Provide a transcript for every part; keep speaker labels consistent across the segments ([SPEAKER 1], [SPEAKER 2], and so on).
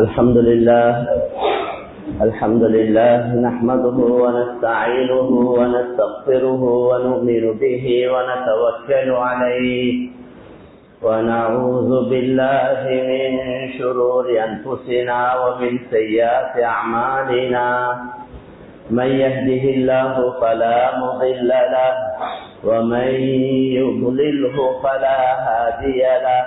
[SPEAKER 1] الحمد لله نحمده ونستعينه ونستغفره ونؤمن به ونتوكل عليه ونعوذ بالله من شرور أنفسنا ومن سيئات أعمالنا من يهده الله فلا مضل له ومن يضلله فلا هادي له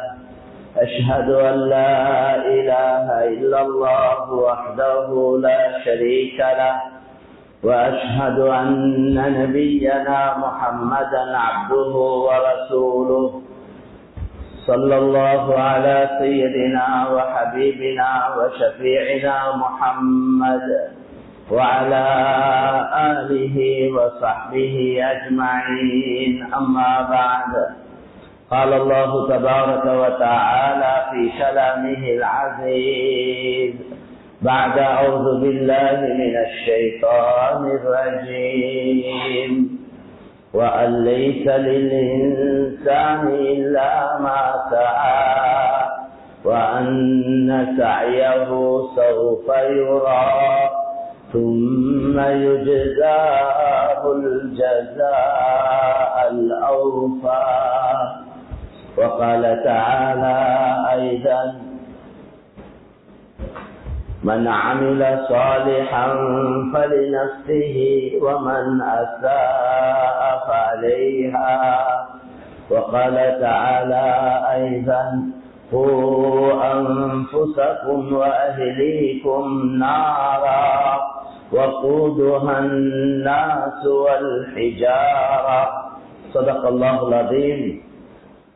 [SPEAKER 1] أشهد أن لا إله إلا الله وحده لا شريك له وأشهد أن نبينا محمدا عبده ورسوله صلى الله على سيدنا وحبيبنا وشفيعنا محمد وعلى آله وصحبه أجمعين أما بعد قال الله تبارك وتعالى في كلامه العزيز بعد أعوذ بالله من الشيطان الرجيم وأن ليس للإنسان إلا ما سعى وأن سعيه سوف يرى ثم يجزاه الجزاء الأوفى وقال تعالى أيضا من عمل صالحا فلنفسه ومن أساء فعليها وقال تعالى أيضا قوا أنفسكم وأهليكم نارا وقودها الناس والحجارة صدق الله العظيم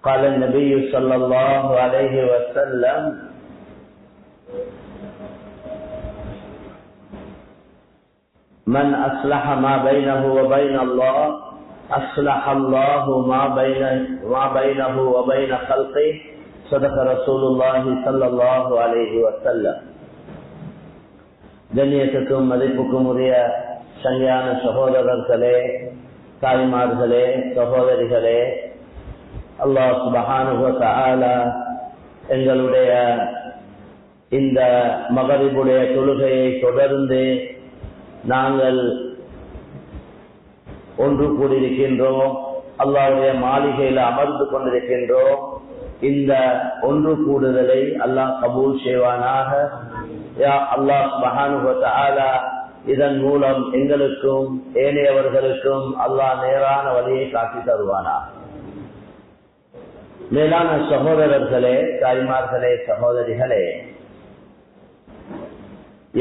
[SPEAKER 1] قال النبي صلى الله عليه وسلم من أصلح ما بينه وبين الله أصلح الله ما بينه وبين خلقه صدق رسول الله صلى الله عليه وسلم. கண்ணியத்துக்கும் மதிப்புக்கும் உரிய சங்கையான சகோதரர்களே, தாய்மார்களே, சகோதரிகளே, அல்லாஹ் சுப்ஹானஹு வ தஆலா எங்களுடைய இந்த மகரிபுடைய தொழுகையை தொடர்ந்து நாங்கள் ஒன்று கூடியிருக்கின்றோம். அல்லாஹ்வுடைய மாளிகையில் அமர்ந்து கொண்டிருக்கின்றோம். இந்த ஒன்று கூடுதலை அல்லாஹ் கபூல் செய்வானாக. யா அல்லாஹ் சுப்ஹானஹு வ தஆலா இதன் மூலம் எங்களுக்கும் ஏனையவர்களுக்கும் அல்லாஹ் நேரான வழியை காட்டி தருவானாக. மேலான சகோதரர்களே, தாய்மார்களே, சகோதரிகளே,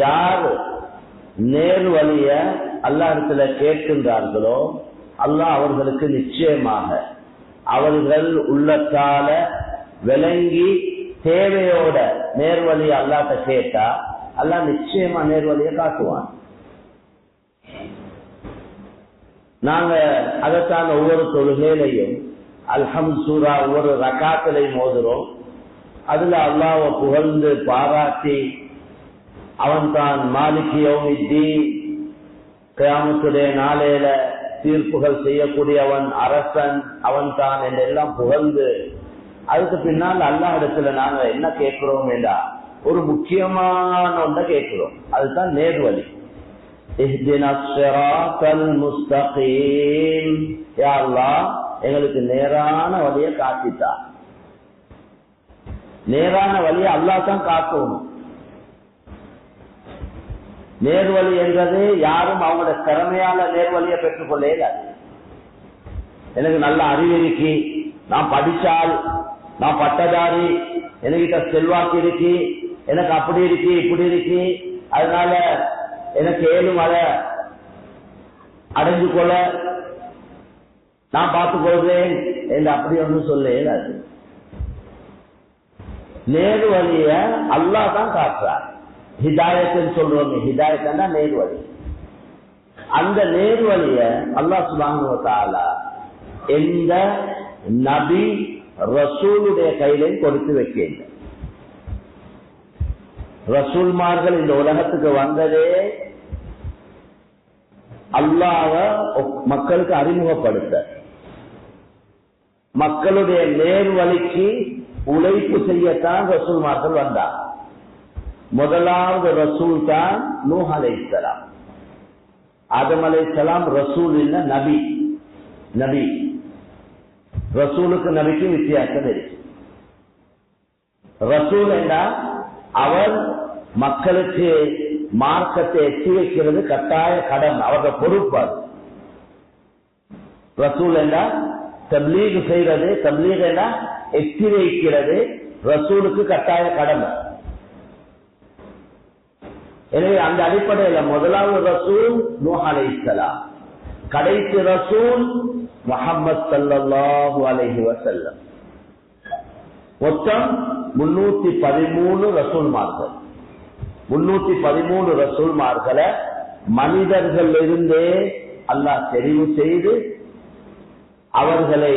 [SPEAKER 1] யார் நேர் வழிய அல்லாஹ்விடத்துல கேட்கின்றார்களோ அல்லாஹ் அவர்களுக்கு நிச்சயமாக அவர்கள் உள்ளத்தால விளங்கி தேவையோட நேர்வழியை அல்லாஹ்ட்ட கேட்டா அல்லாஹ் நிச்சயமா நேர்வழியை காட்டுவான். நாங்க அதற்கான ஒவ்வொரு தொழுகையிலையும் அல்ஹம்து சூரா ஒவ்வொரு ரகாத்திலையும் ஓதுறோம். அதுல அல்லாஹ்வை புகழ்ந்து பாராட்டி அவன் தான் மாலிக் யௌமித்தீன், கியாமத்துடைய நாளையில தீர்ப்புகள் செய்யக்கூடியவன், அரசன் அவன் தான் என்றெல்லாம் புகழ்ந்து அதுக்கு பின்னால் அல்லாஹ் இடத்துல நாங்க என்ன கேட்கிறோம் என்றா ஒரு முக்கியமான ஒன்றை கேட்கிறோம். அதுதான் நேர்வழி. இஹ்தினஸ் ஸிராத்தல் முஸ்தகீம், யா அல்லாஹ் எங்களுக்கு நேரான வழியை காட்டித்தா. நேரான வழியை அல்லாஹ் தான் காட்டணும். நேர்வழி என்றது யாரும் அவங்களோட திறமையால நேர்வழியை பெற்றுக் கொள்ளே இல்லை. எனக்கு நல்ல அறிவு இருக்கு, நான் படிச்சால், நான் பட்டதாரி, என்கிட்ட செல்வாக்கு இருக்கு, எனக்கு அப்படி இருக்கு இப்படி இருக்கு, அதனால எனக்கு ஏழும் அதை அடைஞ்சு கொள்ள நான் பார்த்துக் கொள்றேன் என்று அப்படி ஒன்று சொல்ல இயலாது. நேரு வழிய அல்லாஹ் தான் காட்டுறார். ஹிதாயத்துன்னு சொல்றோம், ஹிதாயத்தா நேர்வழி. அந்த நேர்வழிய அல்லாஹ் சுப்ஹானஹு வ தஆலா எந்த நபி ரசூலுடைய கையிலையும் கொடுத்து வைக்கல. ரசூல்மார்கள் இந்த உலகத்துக்கு வந்ததே அல்லாஹ்வ மக்களுக்கு அறிமுகப்படுத்த, மக்களுடைய நேர்வழிக்கு உழைப்பு செய்யத்தான் ரசூல்மார்கள் வந்தார். முதலாவது ரசூல் தான் நூஹ் அலைஹிஸ்ஸலாம். ஆதம் அலைஹிஸ்ஸலாம் ரசூல் இல்ல, நபி. நபி ரசூலுக்கு நபிக்கு வித்தியாசம் இருக்கு. ரசூல் என்றால் அவர் மக்களுக்கு மார்க்கத்தை எட்டி வைக்கிறது கட்டாய கடன், அவர்கள் பொறுப்பாது. ரசூல் என்றால் தப்லீக் செய்யறது, தப்லீக் என்றால் எட்டி வைக்கிறது ரசூலுக்கு கட்டாய கடமை. எனவே அந்த அடிப்படையில் முதலாவது ரசூல் நூஹ் அலைஹிஸ்ஸலாம், கடைசி ரசூல் முஹம்மது ஸல்லல்லாஹு அலைஹி வஸல்லம். மொத்தம் 313 ரசூல்மார்கள். 313 ரசூல்மார்களை மனிதர்கள் இருந்தே அல்லாஹ் தெரிவு செய்து அவர்களை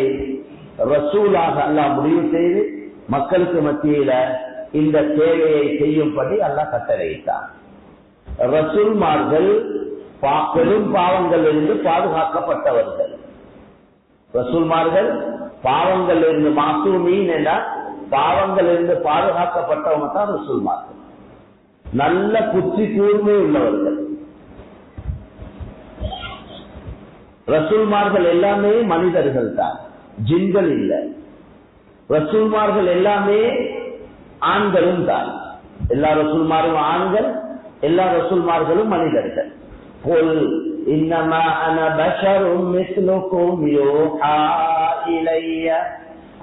[SPEAKER 1] ரசூலாக அல்லாஹ் முடிவு செய்து மக்களுக்கு மத்தியில இந்த சேவையை செய்யும்படி அல்லாஹ் கட்டளையிட்டார். ரசூல்மார்கள் பெரும் பாவங்கள் இருந்து பாதுகாக்கப்பட்டவர்கள். ரசூல்மார்கள் பாவங்கள் இருந்து மாசூமீன் என்ற பாவங்கள் இருந்து பாதுகாக்கப்பட்டவங்க தான் ரசூல்மார்கள். நல்ல புத்தி கூர்மை உள்ளவர்கள். ரசூல்மார்கள் எல்லாமே மனிதர்கள் தான், ஜின்கள் இல்லை. ரசூல்மார்கள் எல்லாமே ஆண்களும் தான். எல்லா ரசூல்மாரும் ஆண்கள், எல்லா ரசூல்மார்களும் மனிதர்கள். குல் இன்னமா அன பஷரும் மிஸ்லுக்கும் யூஹா இலைய.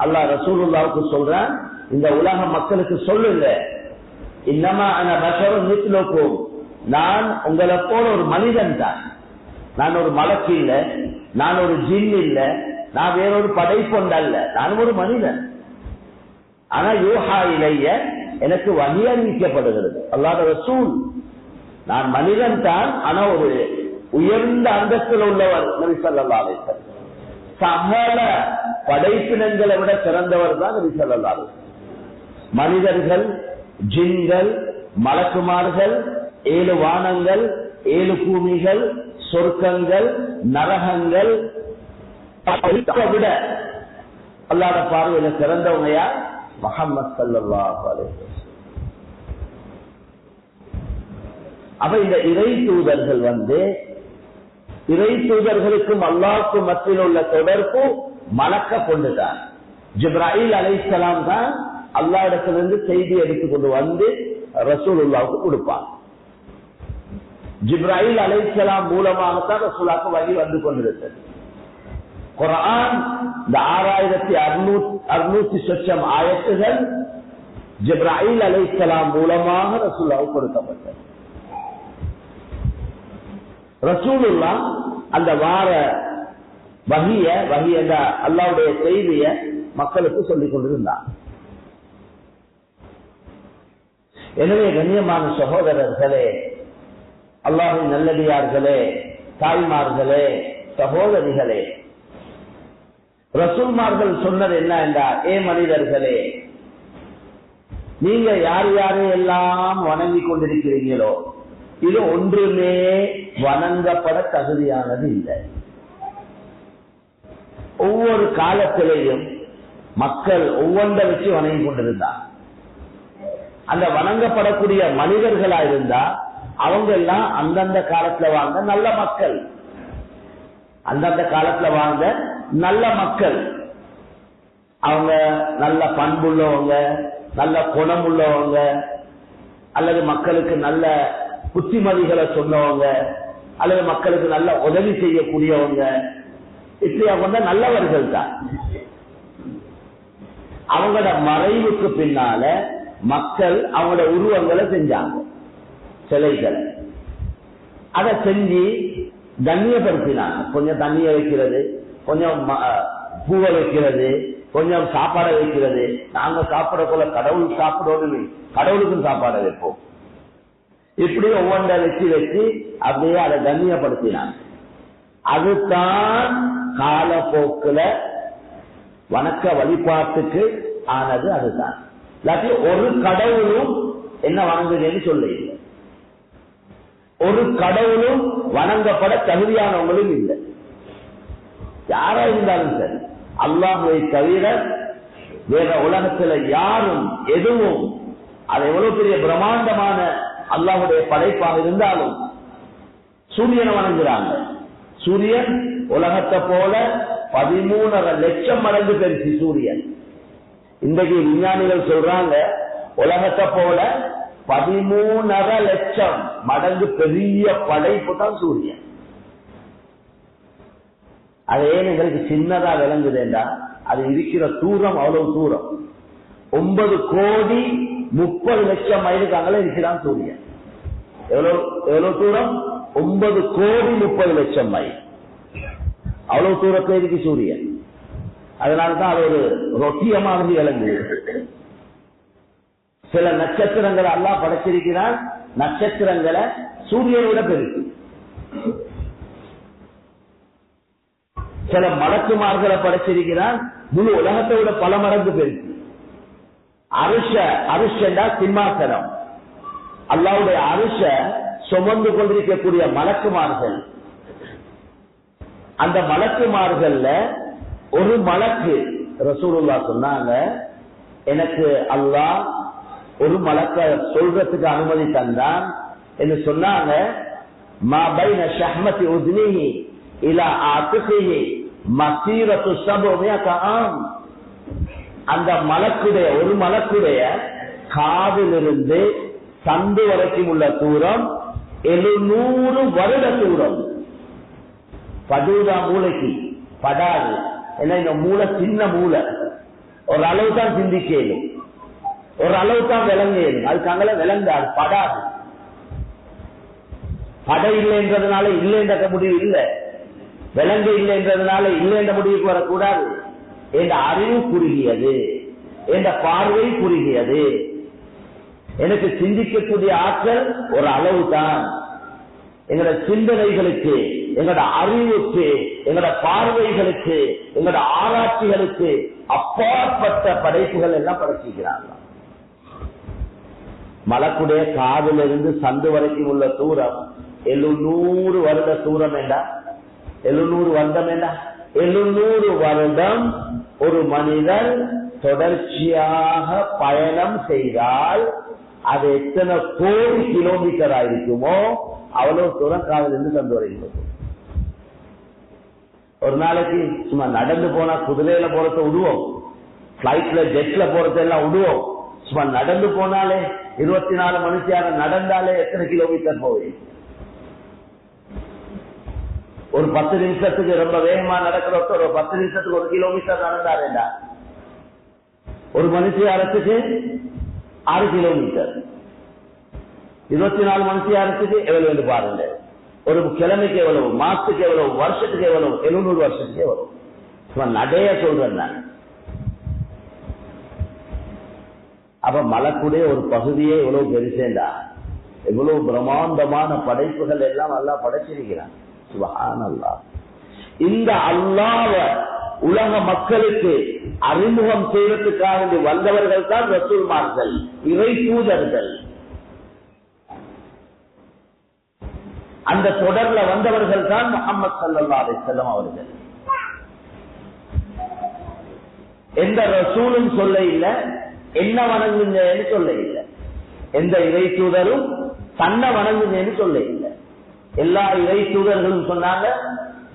[SPEAKER 1] அல்லாஹ் ரசூலுல்லாஹ்வுக்கு சொல்றான், இந்த உலக மக்களுக்கு சொல்லுங்க, இன்னமா அன பஷரும் மிஸ்லுக்கும், நான் உங்களை போல ஒரு மனிதன் தான். நான் ஒரு மலக்கு இல்ல, நான் ஒரு ஜின் இல்ல, நான் வேறொரு படைப்பொண்டல்ல, நான் ஒரு மனிதன். ஆனா யூஹா இலைய, எனக்கு வஹி அறிவிக்கப்படுகிறது. அல்லாஹ் ரசூல், நான் மனிதன் தான், ஆனா ஒரு உயர்ந்த அந்தஸ்தில் உள்ளவர் நபி ஸல்லல்லாஹு அலைஹி வஸல்லம். சகல படைப்பினங்களை விட சிறந்தவர் தான் நபி ஸல்லல்லாஹு அலைஹி வஸல்லம். மனிதர்கள், ஜின்கள், மலக்குமார்கள், 7 வானங்கள், 7 பூமிகள், சொர்க்கங்கள், நரகங்கள் விட அல்லாஹ்வுடைய பார்வையில சிறந்தவங்க யார்? முஹம்மது ஸல்லல்லாஹு அலைஹி வஸல்லம். அப்ப இந்த இறை தூதர்கள் இறை தூதர்களுக்கும் அல்லாஹ்வுக்கும் மத்தியில் உள்ள தொடர்பு மலக்க கொண்டுதான். ஜிப்ராயில் அலைஹிஸ்ஸலாம் தான் அல்லாஹ் இடத்திலிருந்து செய்தி எடுத்துக்கொண்டு வந்து ரசூலுல்லாஹ்வுக்கு கொடுப்பாங்க. ஜிப்ராயில் அலைஹிஸ்ஸலாம் மூலமாகத்தான் ரசூலுல்லாஹ்வுக்கு வஹி வந்து கொண்டிருக்கிறது. குர்ஆன் இந்த 6600 சொச்சம் ஆயத்துகள் ஜிப்ராயில் அலைஹிஸ்ஸலாம் மூலமாக ரசூலுல்லாஹ்வுக்கு கொடுக்கப்பட்டது. ரசூலுல்லாஹ் அந்த வார வஹிய என்ற அல்லாஹ்வுடைய செய்திய மக்களுக்கு சொல்லிக் கொண்டிருந்தார். எனவே கண்ணியமான சகோதரர்களே, அல்லாஹ்வின் நல்லடியார்களே, தாய்மார்களே, சகோதரிகளே, ரசூல்மார்கள் சொன்னது என்ன என்றால், ஏ மனிதர்களே, நீங்க யார் யாரையெல்லாம் வணங்கி கொண்டிருக்கிறீங்களோ இது ஒன்றுமே வணங்கப்பட தகுதியானது இல்லை. ஒவ்வொரு காலத்திலேயும் மக்கள் ஒவ்வொன்றை வச்சு வணங்கி கொண்டிருந்தார். அந்த வணங்கப்படக்கூடிய மனிதர்களா இருந்தா அவங்க எல்லாம் அந்தந்த காலத்துல வாழ்ந்த நல்ல மக்கள், அந்தந்த காலத்துல வாழ்ந்த நல்ல மக்கள். அவங்க நல்ல பண்புள்ளவங்க, நல்ல குணம் உள்ளவங்க, அல்லது மக்களுக்கு நல்ல புத்திமதிகளை சொன்னவங்க, அல்லது மக்களுக்கு நல்ல உதவி செய்யக்கூடியவங்க, இப்படி அவங்க நல்லவர்கள் தான். அவங்களோட மறைவுக்கு பின்னால மக்கள் அவங்களோட உருவங்களை செஞ்சாங்க, சிலைகளை. அதை செஞ்சு கண்ணியப்படுத்தினாங்க. கொஞ்சம் தண்ணிய வைக்கிறது, கொஞ்சம் பூவை வைக்கிறது, கொஞ்சம் சாப்பாடை வைக்கிறது. நாங்க சாப்பிட போல கடவுள் சாப்பிடணும், கடவுளுக்கும் சாப்பாடை வைப்போம். இப்படி ஒவ்வொன்றை வச்சு அப்படியே அதை கண்ணியப்படுத்தினாங்க. அதுதான் காலப்போக்கில் வணக்க வழிபாட்டுக்கு ஆனது. அதுதான் இல்லாட்டி ஒரு கடவுளும் என்ன வணங்குறேன்னு சொல்ல இல்லை, ஒரு கடவுளும் வணங்கப்பட தகுதியானவங்களும் இல்லை. யாரா இருந்தாலும் சரி, அல்லாஹ்வை தவிர வேற உலகத்துல யாரும் எதுவும் அது எவ்வளவு பெரிய பிரம்மாண்டமான அல்லாஹ்வுடைய படைப்பாக இருந்தாலும் சூரியனை வணங்குறாங்க. சூரியன் உலகத்தை போல 13.5 லட்சம் மடங்கு பெருசு சூரியன். இன்றைக்கு விஞ்ஞானிகள் சொல்றாங்க உலகத்தை போல 13.5 லட்சம் மடங்கு பெரிய படைப்பு தான் சூரியன். அது ஏன் எங்களுக்கு சின்னதா விளங்குதுண்டா, அது இருக்கிற தூரம் அவ்வளவு தூரம். 9,30,00,000 மைலுக்கு அங்கே இருக்கிறான் சூரியன். எவ்வளவு தூரம்? 9,30,00,000 மைல். அவ்வளவு தூரத்தில் இருக்கு சூரியன். அதனால்தான் அது ஒரு ரொட்டிய மாதிரி விளங்குது. சில நட்சத்திரங்களை அல்லாஹ் படைச்சிருக்கிறான், நட்சத்திரங்களை சூரியனை விட பெருசு. சில மலக்குமார்களை படைச்சிருக்கிறான், முழு உலகத்தை விட பல மடங்கு பெருசு. அரிஷா சிம்மாசனம், அல்லாஹ்வுடைய அரிஷ சுமந்து கொண்டிருக்கக்கூடிய மலக்குமார்கள். அந்த மலக்குமார்கள்ல ஒரு மலக்கு ரசூலுல்லாஹ் சொன்னாங்க, எனக்கு அல்லாஹ் ஒரு மலக்க சொல்றதுக்கு அனுமதி தந்தான் என்று சொன்னாங்க. மா பைன ஷஹ்மதி உத்னிஹி இலா ஆத்திகிஹி மஸீரத்து 700 ஆம். அந்த மலக்குடைய ஒரு மலக்குடைய காதிலிருந்து சந்து வரைக்கும் உள்ள தூரம் 700 வருட தூரம். படுதா மூளைக்கு படாது. ஏன்னா இந்த மூளை சின்ன மூளை, ஒரு அளவு தான் சிந்திக்கலும், ஒரு அளவு தான் விளங்கலும். அதுக்காக விளங்காது, படாது. படை இல்லை என்றதுனால இல்லை என்ற முடிவு இல்லை, விளங்க இல்லை என்றதுனால இல்லை என்ற முடிவுக்கு வரக்கூடாது. என்ற அறிவு குறுகியது, என்ற பார்வை குறுகியது. எனக்கு சிந்திக்கக்கூடிய ஆற்றல் ஒரு அளவு தான். எங்களோட சிந்தனைகளுக்கு, எங்களோட அறிவுக்கு, எங்களோட பார்வைகளுக்கு, எங்களோட ஆராய்ச்சிகளுக்கு அப்பாற்பட்ட படைப்புகள் எல்லாம் படைச்சிக்கிறாங்க. மலக்குடைய காதிலிருந்து சந்து வரைக்கும் உள்ள தூரம் 700 வருட தூரம் என்றா, 700 வருடம் என்றா, 700 வருடம் ஒரு மனிதன் தொடர்ச்சியாக பயணம் செய்தால் அது எத்தனை கோடி கிலோமீட்டர் ஆயிருக்குமோ அவ்வளவு தூரம் காதிலிருந்து சந்து வரைக்கும். ஒரு நாளைக்கு சும்மா நடந்து போனா குதிரையில போறத விடுவோம், பிளைட்ல ஜெட்ல போறதெல்லாம் விடுவோம். சும்மா நடந்து போனாலே 24 மணி நேரம் நடந்தாலே எத்தனை கிலோமீட்டர் போகுது. ஒரு 10 நிமிஷத்துக்கு ரொம்ப வேகமா நடக்கிற ஒரு 10 நிமிஷத்துக்கு 1 கிலோமீட்டர் நடந்தாருண்டா, ஒரு மணி நேரத்துக்கு 6 கிலோமீட்டர். 24 மணி நேரத்துக்கு எவ்வளவு என்று பாருங்க. ஒரு கிழமைக்கு எவ்வளவு, மாசத்துக்கு எவ்வளவு, வருஷத்துக்கு எவ்வளவு, 700 வருஷத்துக்கு எவ்வளவு. நடைய சொல்றேன் நான். அப்ப மலக்குடைய ஒரு பகுதியே எவ்வளவு பெருசேண்டா, எவ்வளவு பிரம்மாண்டமான படைப்புகள் எல்லாம் அல்லாஹ் படைச்சிருக்கிறான். சுப்ஹானல்லாஹ். இந்த அல்லாஹ்வ உலக மக்களுக்கு அறிமுகம் செய்வதற்காக வந்தவர்கள் தான் ரசூல்மார்கள், இறை தூதர்கள். அந்த தொடர்ல வந்தவர்கள் தான் முஹம்மது ஸல்லல்லாஹு அலைஹி வஸல்லம் அவர்கள். எந்த ரசூலும் சொல்ல இல்லை என்ன வணங்குங்கன்னு சொல்ல இல்லை, எந்த இறை தூதரும் தன்னை வணங்குங்கன்னு சொல்ல இல்லை. எல்லா இறை தூதர்களும் சொன்னாங்க,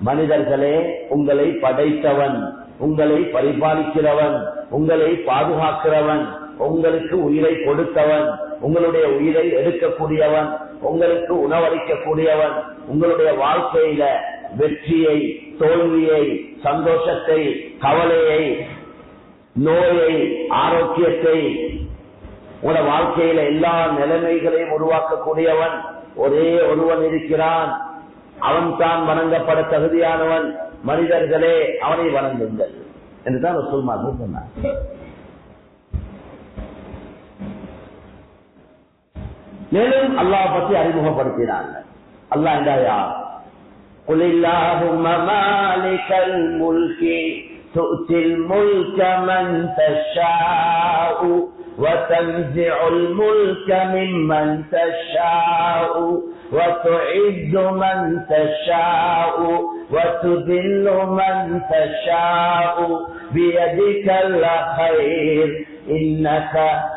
[SPEAKER 1] மனிதர்களே உங்களை படைத்தவன், உங்களை பரிபாலிக்கிறவன், உங்களை பாதுகாக்கிறவன், உங்களுக்கு உயிரை கொடுத்தவன், உங்களுடைய உயிரை எடுக்கக்கூடியவன், உங்களுக்கு உணவளிக்கக்கூடியவன், உங்களுடைய வாழ்க்கையில வெற்றியை, தோல்வியை, சந்தோஷத்தை, கவலையை, நோயை, ஆரோக்கியத்தை, உங்களோட வாழ்க்கையில எல்லா நிலைமைகளையும் உருவாக்கக்கூடியவன் ஒரே ஒருவன் இருக்கிறான். அவன் தான் வணங்கப்பட தகுதியானவன். மனிதர்களே அவனை வணங்குங்கள் என்றுதான் ரசூல்மார்கள் சொன்னார். மேலும் அல்லாஹ் பற்றி அறிமுகப்படுத்தினாங்க. அல்லாஹ் என்றா யார்? قل اللهم مالك الملك تؤتي الملك من تشاء وتنزع الملك ممن تشاء وتعز من تشاء وتذل من تشاء بيدك الخير إنك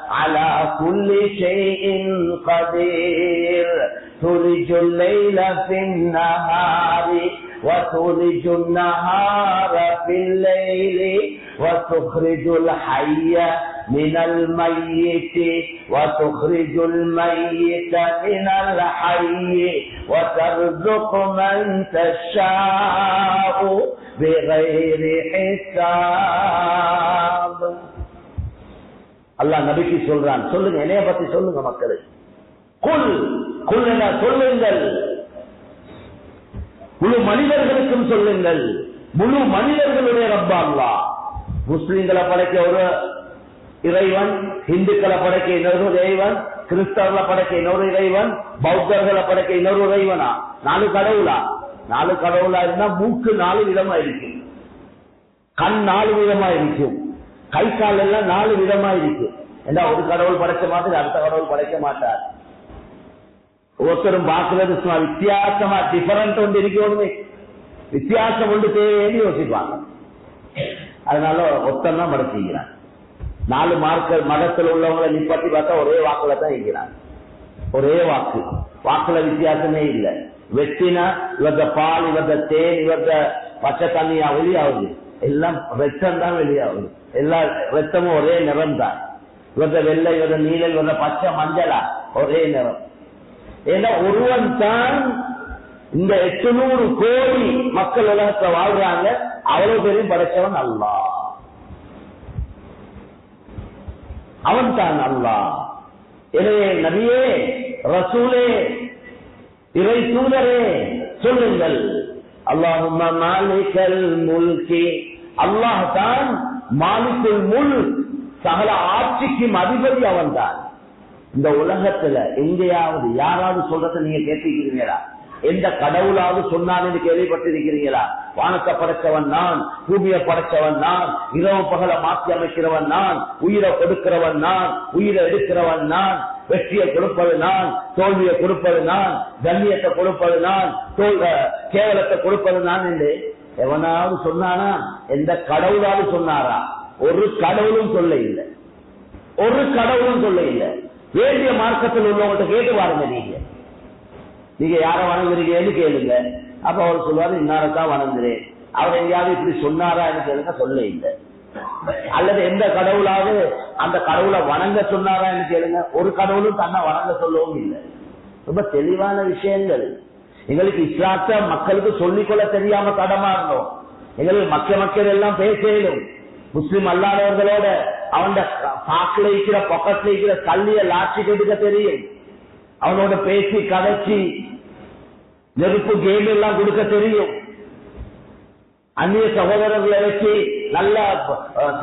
[SPEAKER 1] على كل شيء قدير تولج الليل في النهار وتولج النهار في الليل وتخرج الحي من الميت وتخرج الميت من الحي وترزق من تشاء بغير حساب. அல்லாஹ் நபிக்கு சொல்றான், சொல்லுங்க, என்னைய பத்தி சொல்லுங்க மக்களே. குல் குல் சொல்லுங்கள், முழு மனிதர்களுக்கும் சொல்லுங்கள். முழு மனிதர்களுடைய ரப்ப அல்லாஹ். முஸ்லிம்களை படைக்க ஒரு இறைவன், இந்துக்களை படைக்க இன்னொரு இறைவன், கிறிஸ்தவர்களை படைக்க இன்னொரு இறைவன், பௌத்தர்களை படைக்க இன்னொரு இறைவனா? 4 கடவுளா? 4 கடவுளா இருந்தா மூக்கு 4 விதமா இருக்கும், கண் 4 விதமா இருக்கும், கை கால் எல்லாம் 4 விதமா இருக்கும். ஏன்னா ஒரு கடவுள் படைக்க மாட்டார், அடுத்த கடவுள் படைக்க மாட்டார். ஒருத்தரும் பார்க்கிறது வித்தியாசமா டிஃபரண்ட் ஒன்று இருக்கணுமே, வித்தியாசம் ஒன்று தேவைன்னு யோசிப்பாங்க. அதனால ஒருத்தன் தான் படைச்சுக்கிறான். 4 மார்க்க மதத்தில் உள்ளவங்களை நிப்பாட்டி பார்த்தா ஒரே வாக்குல தான் இருக்கிறான், ஒரே வாக்கு, வாக்குல வித்தியாசமே இல்லை. வெட்டினா இவர்த பால், இவர்த தேன், இவர்த பச்சை தண்ணியா வெளியாகுது, எல்லாம் ரத்தம் தான் வெளியாகுது, எல்லா ரத்தமும் ஒரே நிறம் தான். இவர்த வெள்ளை, இவர்த நீல, இவர்த பச்சை, மஞ்சளா ஒரே நிறம். ஏன்னா ஒருவன் தான் இந்த 800 கோடி மக்கள் உலகத்தை வாழ்றாங்க, அவ்வளவு பேரும் படைச்சவன் அல்லாஹ், அவன் தான் அல்லாஹ். எனவே நபியே, ரசூலே, இறை தூதரே சொல்லுங்கள், அல்லாஹும்ம மாலிகல் முல்கி, அல்லாஹ் தான் மாலிகுல் முல்க், சகல ஆட்சிக்கும் அதிபதி அவன் தான். இந்த உலகத்துல எங்கேயாவது யாராவது சொல்றத நீங்க கேட்டிருக்கிறீங்களா? எந்த கடவுளாவது சொன்னான்னு கேள்விப்பட்டிருக்கிறீங்களா? வானத்தை படைச்சவன் நான், பூமியை படைச்சவன் நான், இரவு பகலை மாற்றி அமைக்கிறவன் நான், உயிரை கொடுக்கிறவன் நான், உயிரை எடுக்கிறவன் நான், வெற்றியை கொடுப்பது நான், தோல்வியை கொடுப்பது நான், கண்ணியத்தை கொடுப்பது நான், கேவலத்தை கொடுப்பது நான் என்று எவனாவது சொன்னானா? எந்த கடவுளாவது சொன்னாரா? ஒரு கடவுளும் சொல்ல இல்லை, ஒரு கடவுளும் சொல்ல இல்லை. வேண்டிய மார்க்கத்தில் உள்ளவங்கள்ட்ட கேட்டு பாருங்க. நீங்க யார வணங்குறீங்கன்னு கேளுங்க. அப்ப அவர் சொல்லுவாரு, இன்னாரத்தான் வணங்குறேன். அவர் எங்கேயாவது இப்படி சொன்னாரா கேளுங்க, சொல்ல இல்லை. அல்லது எந்த கடவுளாவது அந்த கடவுளை வணங்க சொன்னாரா கேளுங்க, ஒரு கடவுளும் தன்னை வணங்க சொல்லவும் இல்லை. ரொம்ப தெளிவான விஷயங்கள். எங்களுக்கு இஸ்லாத்த மக்களுக்கு சொல்லிக்கொள்ள தெரியாம தடமா இருந்தோம். எங்களுக்கு மக்கள் எல்லாம் பேசலும், முஸ்லிம் அல்லாதவர்களோட அவன் பாக்குல இருக்கிற பக்கத்துல இருக்கிற கல்லிய லாட்சி கெடுக்க தெரியும், அவனோட பேசி கதைச்சி நெருப்பு கேம் எல்லாம் கொடுக்க தெரியும், அந்நிய சகோதரர்களை வச்சு நல்லா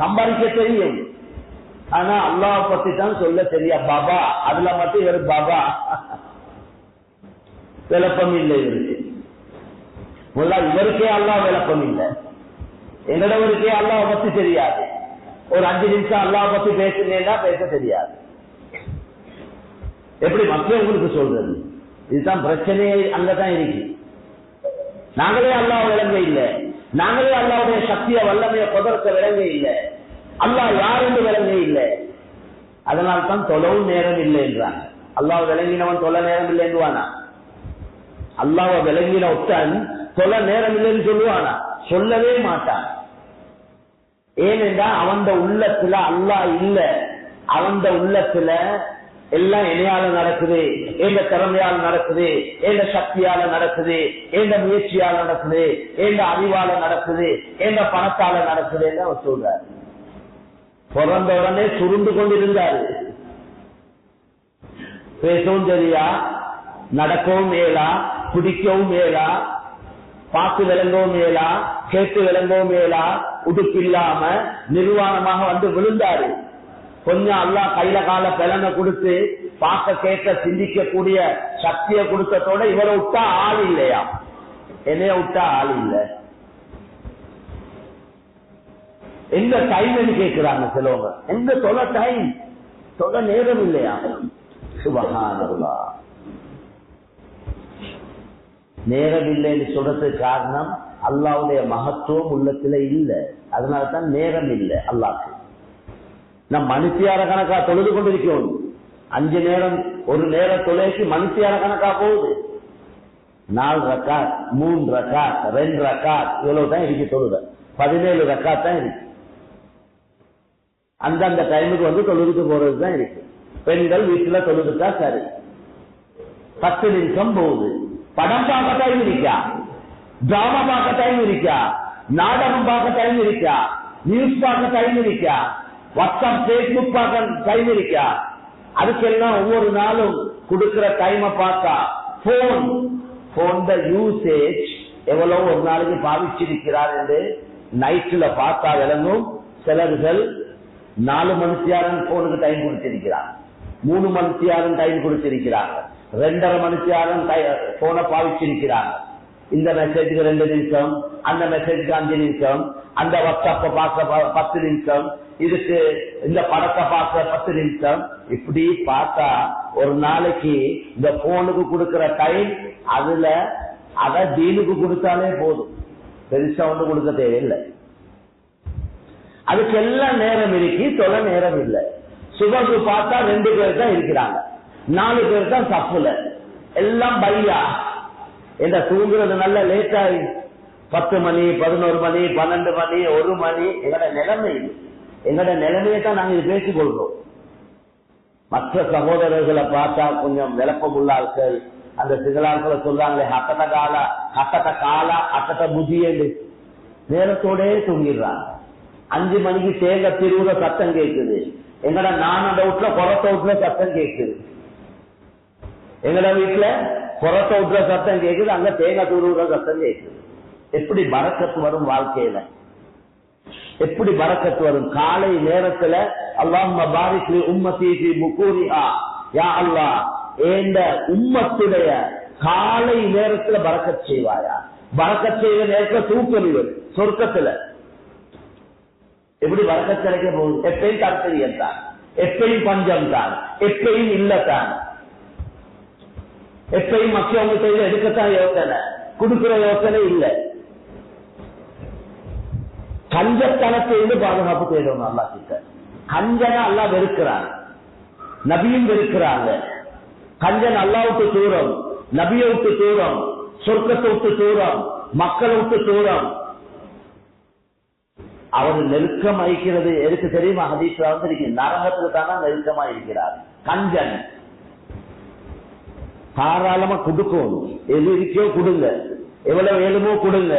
[SPEAKER 1] சம்பாதிக்க தெரியும். ஆனா அல்லாஹ் பத்தி தான் சொல்ல தெரியா பாபா, அதுல மட்டும் இவர் பாபா விளப்பம் இல்லை. இவருக்கு இவருக்கே அல்லாஹ் விளப்பம் இல்லை, எங்களவருக்கே அல்லாஹ் பத்தி தெரியாது. ஒரு 5 நிமிஷம் அல்லாஹ் பத்தி பேசுனேன்னா பேச தெரியாது. எப்படி மக்களுக்கு சொல்றது? இதுதான் பிரச்சனையே, அங்கதான் இருக்கு. நாங்களே அல்லாஹ் விளங்க இல்லை, நாங்களே அல்லாவுடைய சக்திய வல்லமைய புதர்க்க விளங்க இல்லை, அல்லாஹ் யார் என்று விளங்க இல்லை. அதனால்தான் தொழவும் நேரம் இல்லை என்றாங்க. அல்லாஹ் விளங்கினவன் தொலை நேரம் இல்லை என்றுவானா? அல்லாஹ் விளங்கின ஒத்தன் தொலை நேரம் இல்லைன்னு சொல்லுவானா? சொல்லவே மாட்டான். ஏனென்றா அவன் உள்ளத்துல அல்லாஹ் இல்ல, அவன் உள்ளத்துல எல்லாம் இணையால நடக்குது, எந்த திறமையால நடக்குது, எந்த சக்தியால நடக்குது, எந்த முயற்சியால நடக்குது, எந்த அறிவால நடக்குது, எந்த பணத்தால நடக்குதுன்னு அவர் சொல்றாரு. பிறந்த உடனே சுருண்டு கொண்டிருந்தாரு, பேசவும் தெரியா, நடக்கவும் மேலா, பிடிக்கவும் மேலா, பார்த்து விளங்கவும் மேலா, கேட்டு விளங்கவும் மேலா, உடுப்பில்லாம நிர்வாணமாக வந்து விழுந்தாரு. கொஞ்சம் அல்லாஹ் கையில கால பலனை கொடுத்து பார்க்க கேட்க சிந்திக்க கூடிய சக்தியை கொடுத்ததோட இவரை விட்டா ஆள் இல்லையா, என்னைய விட்டா ஆள் இல்ல. எந்த டைம் கேட்கிறாங்க சிலவங்க, எந்த சொல்ல டைம், சொல்ல நேரம் இல்லையா? சுபஹானல்லாஹ். நேரம் இல்லைன்னு சொல்றதுக்கு காரணம் அல்லாஹ்வுடைய மகத்துவம் உள்ளத்துல இல்ல, அதனாலதான் நேரம் இல்லை அல்லாஹ்க்கு. நான் மனுஷியார கணக்கா தொழுது கொண்டிருக்கோம். 5 நேரம் ஒரு நேரம் தொலைக்கு மனுஷியார கணக்கா போகுது. 4 ரக்காத், 3 ரக்காத், 2 ரக்காத், இவ்வளவுதான் இருக்கு தொழுத. 17 ரக்காத் தான் இருக்கு. அந்தந்த டைமுக்கு வந்து தொழுதுக்கு போறதுதான் இருக்கு. பெண்கள் வீட்டுல தொழுதுட்டா சரி. 10 நிமிஷம் போகுது. படம் பார்க்க டைம் இருக்கா, டிராமா பார்க்க டைம் இருக்கா, நாடகம் பார்க்க டைம் இருக்கா, நியூஸ் பார்க்க டைம் இருக்கா, வாட்ஸ்அப் பேஸ்புக் பார்க்க டைம் இருக்கா? அதுக்கெல்லாம் ஒவ்வொரு நாளும் கொடுக்கிற டைமை பார்த்தா போன் யூசேஜ் எவ்வளவு ஒரு நாளைக்கு பாவிச்சிருக்கிறார் என்று நைட்ல பார்த்தா விளங்கும். சிலர்கள் 4 மணித்தியாரம் போனுக்கு டைம் கொடுத்திருக்கிறார், 3 மணித்தியாரம் டைம் கொடுத்திருக்கிறாங்க, 2.5 மணித்தியாரம் போனை பாவிச்சிருக்கிறாங்க. இந்த மெசேஜுக்கு 2 நிமிஷம், அந்த மெசேஜுக்கு 5 நிமிஷம், அந்த வாட்ஸ்அப்ப பார்க்க 10 நிமிஷம், இதுக்கு இந்த படத்தை பார்க்க 10 நிமிஷம். இப்படி பார்த்தா ஒரு நாளைக்கு இந்த போனுக்கு கொடுக்கிற டைம் அதுல அத தீனுக்கு கொடுத்தாலே போதும், பெருசா ஒன்று கொடுக்க தேவையில்லை. அதுக்கு எல்லாம் நேரம் இருக்கு, தொலை நேரம் இல்லை. சுபகு பார்த்தா 2 பேர் தான் இருக்கிறாங்க, 4 பேர் தான் தப்புல, எல்லாம் பையா. என்ன தூங்குறது நல்ல லேட் ஆகி 10 மணி, 11 மணி, 12 மணி, 1 மணி. எங்கட நிலைமை இது. எங்கட நிலைமையை தான் நாங்க இது பேசிக் கொள்றோம். மற்ற சகோதரர்களை பார்த்தா கொஞ்சம் விளப்பமுள்ள ஆட்கள், அந்த சிகளாட்களை சொல்றாங்களே அட்டத்த காலா அட்டத்த புதியது, நேரத்தோடே தூங்கிடுறாங்க. 5 மணிக்கு தேங்காய் திருவுற சத்தம் கேட்குது. எங்கட நானட வீட்டுல புறத்த வீட்டுல சத்தம் கேட்குது. எங்கட வீட்டுல புறத்த வீட்டுல சத்தம் கேட்குது, அங்க தேங்காய் திருவுற சத்தம் கேட்குது. எப்படி பரக்கத்து வரும் வாழ்க்கையில? எப்படி பரக்கத்து வரும்? காலை நேரத்துல அல்லாஹும்ம பாரிக் லி உம்மத்தி ஃபீ புகூரிஹா, யா அல்லாஹ் ஏண்ட உம்மத்துடைய காலை நேரத்துல பரக்கத் செய்வாயா. பரக்கத் செய்த நேரத்துல தூக்கம் சொர்க்கத்துல எப்படி பரக்கத் கிடைக்க போகுது? எப்பயும் தரத்தறியம் தான், எப்பயும் பஞ்சம் தான், எப்பயும் இல்லத்தான், எப்பயும் மற்றவங்க செய்த எடுக்கத்தான் யோசனை, கொடுக்கிற யோசனை இல்லை. கஞ்சத்தனத்திலிருந்து பாதுகாப்பு தேடணும் அல்லா கிட்ட. கஞ்சனை அல்லா வெறுக்கிறாங்க, நபியும் வெறுக்கிறாங்க. கஞ்சன் அல்லாவுக்கு தூரம், நபியை விட்டு தூரம், சொர்க்கத்தை விட்டு தூரம், மக்களை விட்டு தூரம். அவர் நெருக்கம் அழிக்கிறது எதுக்கு தெரியுமா? ஹதீஸ்ல வந்து நரகத்துக்கு தானே நெருக்கமா இருக்கிறார். கஞ்சன் தாராளமா கொடுக்கணும், எது இருக்கோ கொடுங்க, எவ்வளவு வேணுமோ கொடுங்க.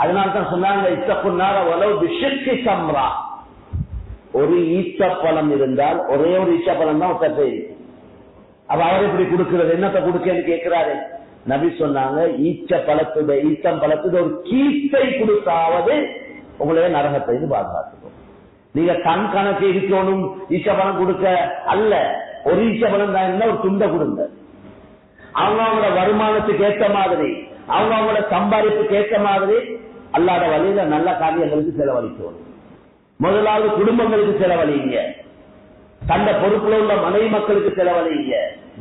[SPEAKER 1] அதனால்தான் சொன்னாங்க இத்தப்புன்னார உலவு விஷக்கு சம்ரா. ஒரு ஈச்சப்பழம் இருந்தால் ஒரே ஒரு ஈச்சப்பழம் தான் ஒத்தத்தை இருக்கு. அப்ப அவர் எப்படி கொடுக்கிறது? என்னத்தை கொடுக்கன்னு கேட்கிறாரு. நபி சொன்னாங்க ஈச்சம் பழத்துடைய ஒரு கீத்தை கொடுத்தாவது உங்களே நரகத்தை பாதுகாத்துக்கும். நீங்க கண் கணக்கு இருக்கணும் ஈச்சப்பழம் கொடுக்க அல்ல, ஒரு ஈச்சப்பழம் தான் இருந்தா ஒரு துண்டை கொடுங்க. அவங்களோட வருமானத்துக்கு ஏற்ற மாதிரி, அவங்களோட சம்பாதிப்புக்கு ஏற்ற மாதிரி அல்லாத வழியில நல்ல காரியங்களுக்கு செலவழிக்கணும். முதலாவது குடும்பங்களுக்கு செலவழிங்க, தந்த பொறுப்புல உள்ள மனைவி மக்களுக்கு செலவழிங்க,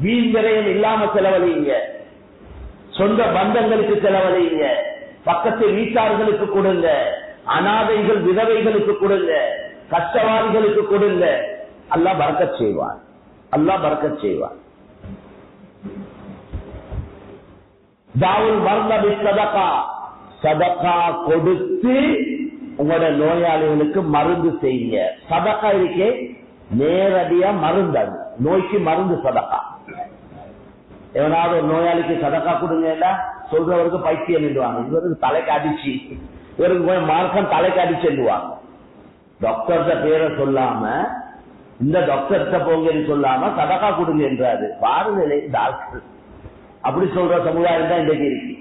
[SPEAKER 1] வீண் விரயம் இல்லாம செலவழிங்க, சொந்த பந்தங்களுக்கு செலவழிங்க, பக்கத்து வீட்டார்களுக்கு கொடுங்க, அனாதைகள் விதவைகளுக்கு கொடுங்க, கஷ்டவாதிகளுக்கு கொடுங்க. அல்லாஹ் பரக்கத் செய்வார், அல்லாஹ் பரக்கத் செய்வார். தாவுல் மர்த பிஸ்ஸதகா, சதகா கொடுத்து உங்களோட நோயாளிகளுக்கு மருந்து செய்யுங்க. சதகா இருக்கே நேரடியா மருந்து, அது நோய்க்கு மருந்து சதகா. எவனாவது ஒரு நோயாளிக்கு சதகா கொடுங்க சொல்றவருக்கு பைத்தியம் எழுதுவாங்க, இவருக்கு தலைக்கு அடிச்சு, இவருக்கு போய் மார்க்கம் தலைக்கு அடிச்சு எழுதுவாங்க. டாக்டர்கிட்ட பேரை சொல்லாம இந்த டாக்டர்கிட்ட போங்கன்னு சொல்லாம சதகா கொடுங்க என்றாரு. பாருங்களே டாக்டர் அப்படி சொல்ற சமுதாயம் தான் இன்றைக்கு இருக்கு.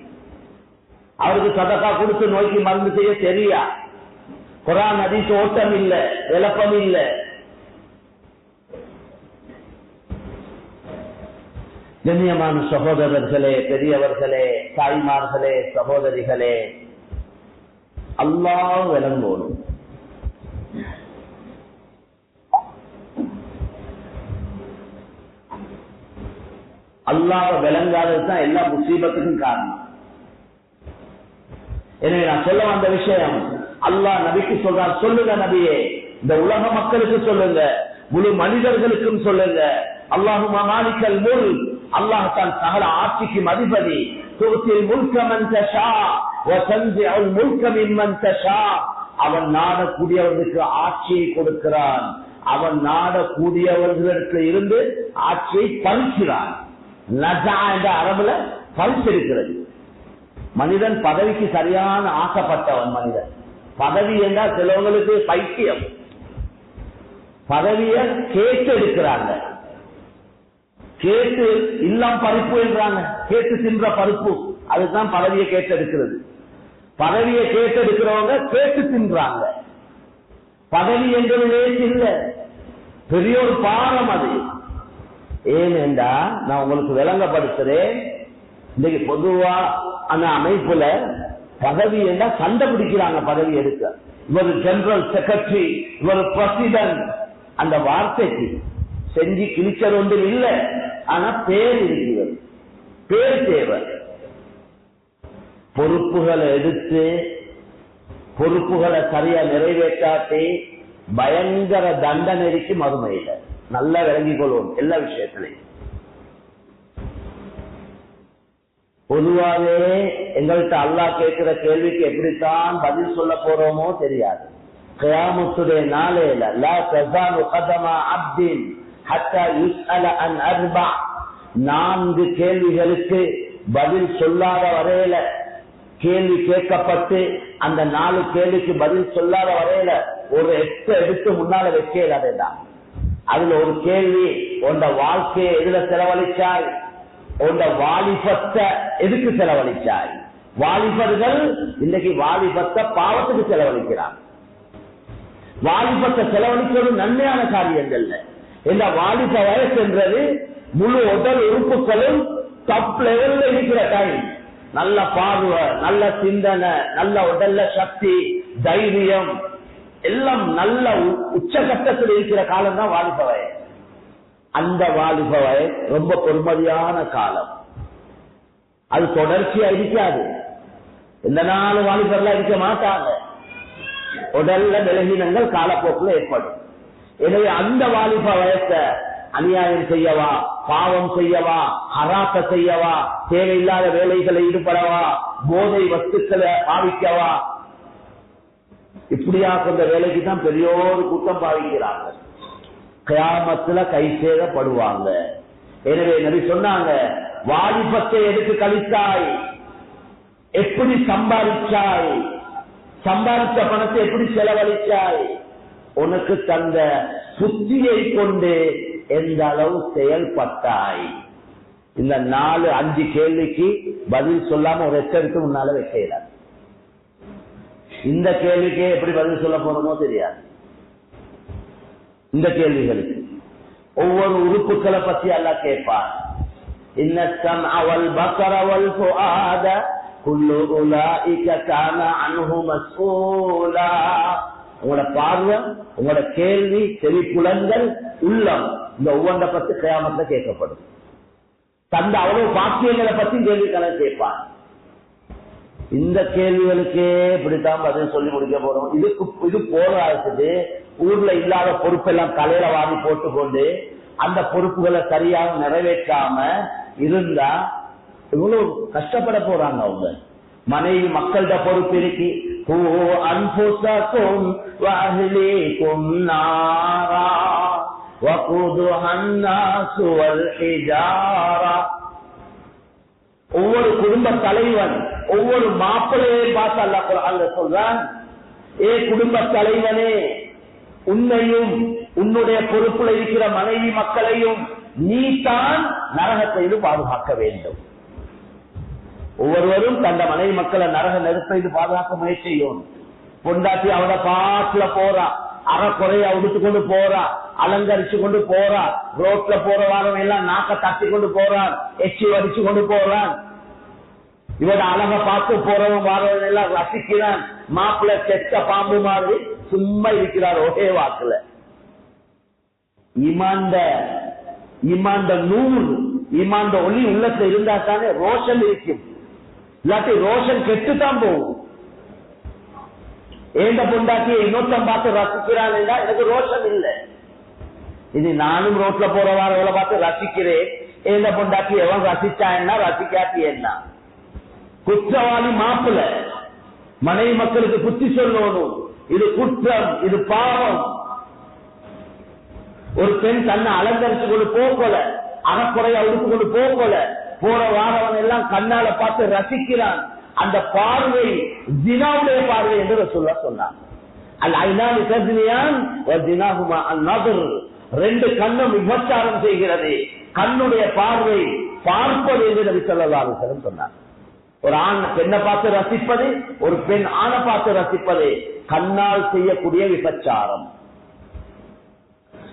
[SPEAKER 1] அவருக்கு சதகா கொடுத்து நோய்க்கு மருந்து செய்ய தெரியா, குர்ஆன் ஹதீஸ் ஓட்டம் இல்ல, விளப்பம் இல்ல. கண்ணியமான சகோதரர்களே, பெரியவர்களே, தாய்மார்களே, சகோதரிகளே, அல்லாஹ் விளங்கோடும். அல்லாஹ் விளங்காதது தான் எல்லா முசீபத்துக்கும் காரணம். எனவே நான் சொல்ல வந்த விஷயம், அல்லாஹ் நபிக்கு சொல்றார், சொல்லுங்க நபியே, இந்த உலக மக்களுக்கு சொல்லுங்க, முழு மனிதர்களுக்கும் சொல்லுங்க, அல்லாஹும்ம மாலிகல் முல்க், அல்லாஹ் தான் சகல ஆட்சிக்கும் அதிபதி. துத்தில் முல்க மன் தஷா வ தன்சிஉல் முல்க மிம்மன் தஷா, அவன் நாடக்கூடியவர்களுக்கு ஆட்சியை கொடுக்கிறான், அவன் நாடக்கூடியவர்களுக்கு இருந்து ஆட்சியை பறிக்கிறான். நஜா என்ற அரபுல பறிச்சிருக்கிறது. மனிதன் பதவிக்கு சரியான ஆசைப்பட்டவன். மனிதன் பதவி என்றால் சிலவங்களுக்கு பைத்தியம், பதவியை கேட்டு எடுக்கிறாங்க, கேட்டு இல்லம் பருப்பு என்றாங்க, கேட்டு தின்ற பருப்பு, அதுதான் பதவியை கேட்டு எடுக்கிறது. பதவியை கேட்டு எடுக்கிறவங்க கேட்டு தின்றாங்க. பதவி என்பது லேசு இல்ல, பெரிய ஒரு பாரம் அது. ஏனென்றா நான் உங்களுக்கு விளங்கப்படுத்துறேன், இன்னைக்கு பொதுவா அந்த அமைப்புல பதவி என்றா சண்டை பிடிக்கிறாங்க. பதவி எடுக்க இவர் ஜெனரல் செக்ரட்டரி, இவர் பிரசிடன்ட், அந்த வார்த்தைக்கு செஞ்சு கிழிச்சது ஒன்றும் இல்லை, ஆனா பேர் இருக்கிறது, பேர் தேவை. பொறுப்புகளை எடுத்து பொறுப்புகளை சரியா நிறைவேற்றாட்டி பயங்கர தண்டனைக்கு மறுமையில நல்லா விளங்கிக் கொள்வோம். எல்லா விஷயத்திலையும் பொதுவாகவே எங்கள்கிட்ட அல்லாஹ் கேட்கிற கேள்விக்கு எப்படித்தான் பதில் சொல்ல போறோமோ தெரியாது. கியாமத்துடைய நாளையில லா தஸாலு கதமா அப்தின் ஹத்தா யுஸ்அல அன் அர்பா, 4 கேள்விகளுக்கு பதில் சொல்லாத வரையில, கேள்வி கேட்கப்பட்டு அந்த 4 கேள்விக்கு பதில் சொல்லாத வரையில ஒரு எட்டை எடுத்து முன்னால வைக்கல. அதேதான் அதுல ஒரு கேள்வி, உண்ட வாழ்க்கையை எதுல செலவழிச்சாய், உண்ட வாலிபத்தை எதுக்கு செலவழிச்சாய். வாலிபர்கள் இன்னைக்கு வாலிபத்தை பாவத்துக்கு செலவழிக்கிறார். வாலிபத்தை செலவழிக்கிறது நன்மையான காரியங்கள். இந்த வாலிப வயசு என்றது முழு உடல் உறுப்புகளும் டாப் லெவல்ல இருக்கிற டைம். நல்ல பார்வை, நல்ல சிந்தனை, நல்ல உடல்ல சக்தி, தைரியம் எல்லாம் நல்ல உச்சகட்டத்தில் இருக்கிற காலம் தான் வாலிப வயசு. அந்த வாலிப வயசு ரொம்ப பொறுமதியான காலம். அது தொடர்ச்சியா இருக்காது. இந்த 4 வாலிபர்லாம் இருக்க மாட்டாங்க. உடல்ல விலகினங்கள் காலப்போக்கில் ஏற்படும். எனவே அந்த வாலிப வயச அநியாயம் செய்யவா, பாவம் செய்யவா, ஹராத்த செய்யவா, தேவையில்லாத வேலைகளை ஈடுபடவா, போதை வஸ்துக்களை பாவிக்கவா, இப்படியா கொண்ட வேலைக்கு தான் பெரியோரு கூட்டம் பாவிக்கிறாங்க. கியாமத்துல கை சேதப்படுவாங்க. எனவே நபி சொன்னாங்க, வாலிபத்தை எதுக்கு கழித்தாய், எப்படி சம்பாதிச்சாய், சம்பாதிச்ச பணத்தை எப்படி செலவழிச்சாய், உனக்கு தந்த புத்தியை கொண்டு எந்த அளவு செயல்பட்டாய். இந்த 4-5 கேள்விக்கு பதில் சொல்லாம ஒரு எச்சரிக்கை முன்னால வைக்கல. இந்த கேள்விக்கே எப்படி பதில் சொல்ல போறோமோ தெரியாது. இந்த கேள்விகளுக்கு ஒவ்வொரு உறுப்புகளை பத்தி அல்லாஹ் கேட்பார். இன்னஸ்ஸம் அவல் பஸர வல் ஃபுஆத குல்லு உலாயிக கான அன்ஹு மஸ்ஊலா. உங்களோட பார்வை, உங்களோட கேள்வி, செவிப்புலன்கள், உள்ளம், இந்த ஒவ்வொன்றை பத்தி கியாமத்துல கேட்கப்படும். தந்த அவ்வளவு பாக்கியங்களை பத்தி கேள்விகளை கேட்பான். இந்த கேள்விகளுக்கே இப்படித்தான் பதில் சொல்லி முடிக்க போறோம். இது போராடுறது ஊர்ல இல்லாத பொறுப்பெல்லாம் தலையில வாங்கி போட்டுக்கொண்டு அந்த பொறுப்புகளை சரியாக நிறைவேற்றாம இருந்தா இவ்வளவு கஷ்டப்பட போறாங்க. அவங்க மனைவி மக்கள்கிட்ட பொறுப்பு இருக்கு. அன்புசக்கும் வஅஹ்லீக்கும் நாரா வகுதுஹா الناس والحجارة. ஒவ்வொரு குடும்ப தலைவன், ஒவ்வொரு மாப்பிள்ளையை பார்த்து அல்லாஹ் குர்ஆன்ல சொல்றான், ஏ குடும்ப தலைவனே, உன்னையும் உன்னுடைய பொறுப்புல இருக்கிற மனைவி மக்களையும் நீ தான் நரகத்தை பாதுகாக்க வேண்டும். ஒவ்வொருவரும் தந்த மனைவி மக்களை நரக நெருப்பை பாதுகாக்க முயற்சி செய்யும். பொண்டாட்டி அவட பாட்டுல போறா, அறக்குறைய உடுத்துக்கொண்டு போறா, அலங்கரிச்சு கொண்டு போறா, ரோட்ல போற வாரம் எல்லாம் நாக்க தட்டி கொண்டு போறான், எச்சி வடிச்சு கொண்டு போறான். இவட அழக பார்த்து போறவன் வாரவன் எல்லாம் ரசிக்கிறான். மாப்பிள்ள செத்த பாம்பு மாதிரி சும்மா இருக்கிறார் ஒரே வாக்குல. இமாண்ட நூறு, இமாண்ட ஒளி உள்ளத்துல இருந்தா தானே ரோஷன் இருக்கும். இல்லாட்டி ரோஷன் கெட்டுத்தான் போகும். ஏந்த பொண்டாட்டி இன்னொருத்தம் பார்த்து ரசிக்கிறான் எனக்கு ரோஷம் இல்லை. இது நானும் ரோட்ல போறவாரவளை பார்த்து ரசிக்கிறேன். ஏந்த பொண்டாட்டி எவன் ரசிச்சா என்ன, ரசிக்காட்டி என்ன? குற்றவாளி மாப்பிள்ள மனைவி மக்களுக்கு புத்தி சொல்லணும். இது குற்றம், இது பாவம். ஒரு பெண் தன்னை அலங்கரிச்சு கொண்டு போகல, அறக்குறையா உடுத்து கொண்டு போகல, போற வாரவன் எல்லாம் கண்ணால பார்த்து ரசிக்கிறான். அந்த பார்வை ஜினாவுடைய பார்வை என்று சொல்ல சொன்னான். ரெண்டு கண்ணும் விபச்சாரம் செய்கிறது. கண்ணுடைய பார்வை பார்ப்பது என்று நபி ஸல்லல்லாஹு அலைஹி வஸல்லம் சொன்னார். ஒரு ஆண் பெண்ணை பார்த்து ரசிப்பது, ஒரு பெண் ஆணை பார்த்து ரசிப்பது கண்ணால் செய்யக்கூடிய விபச்சாரம்.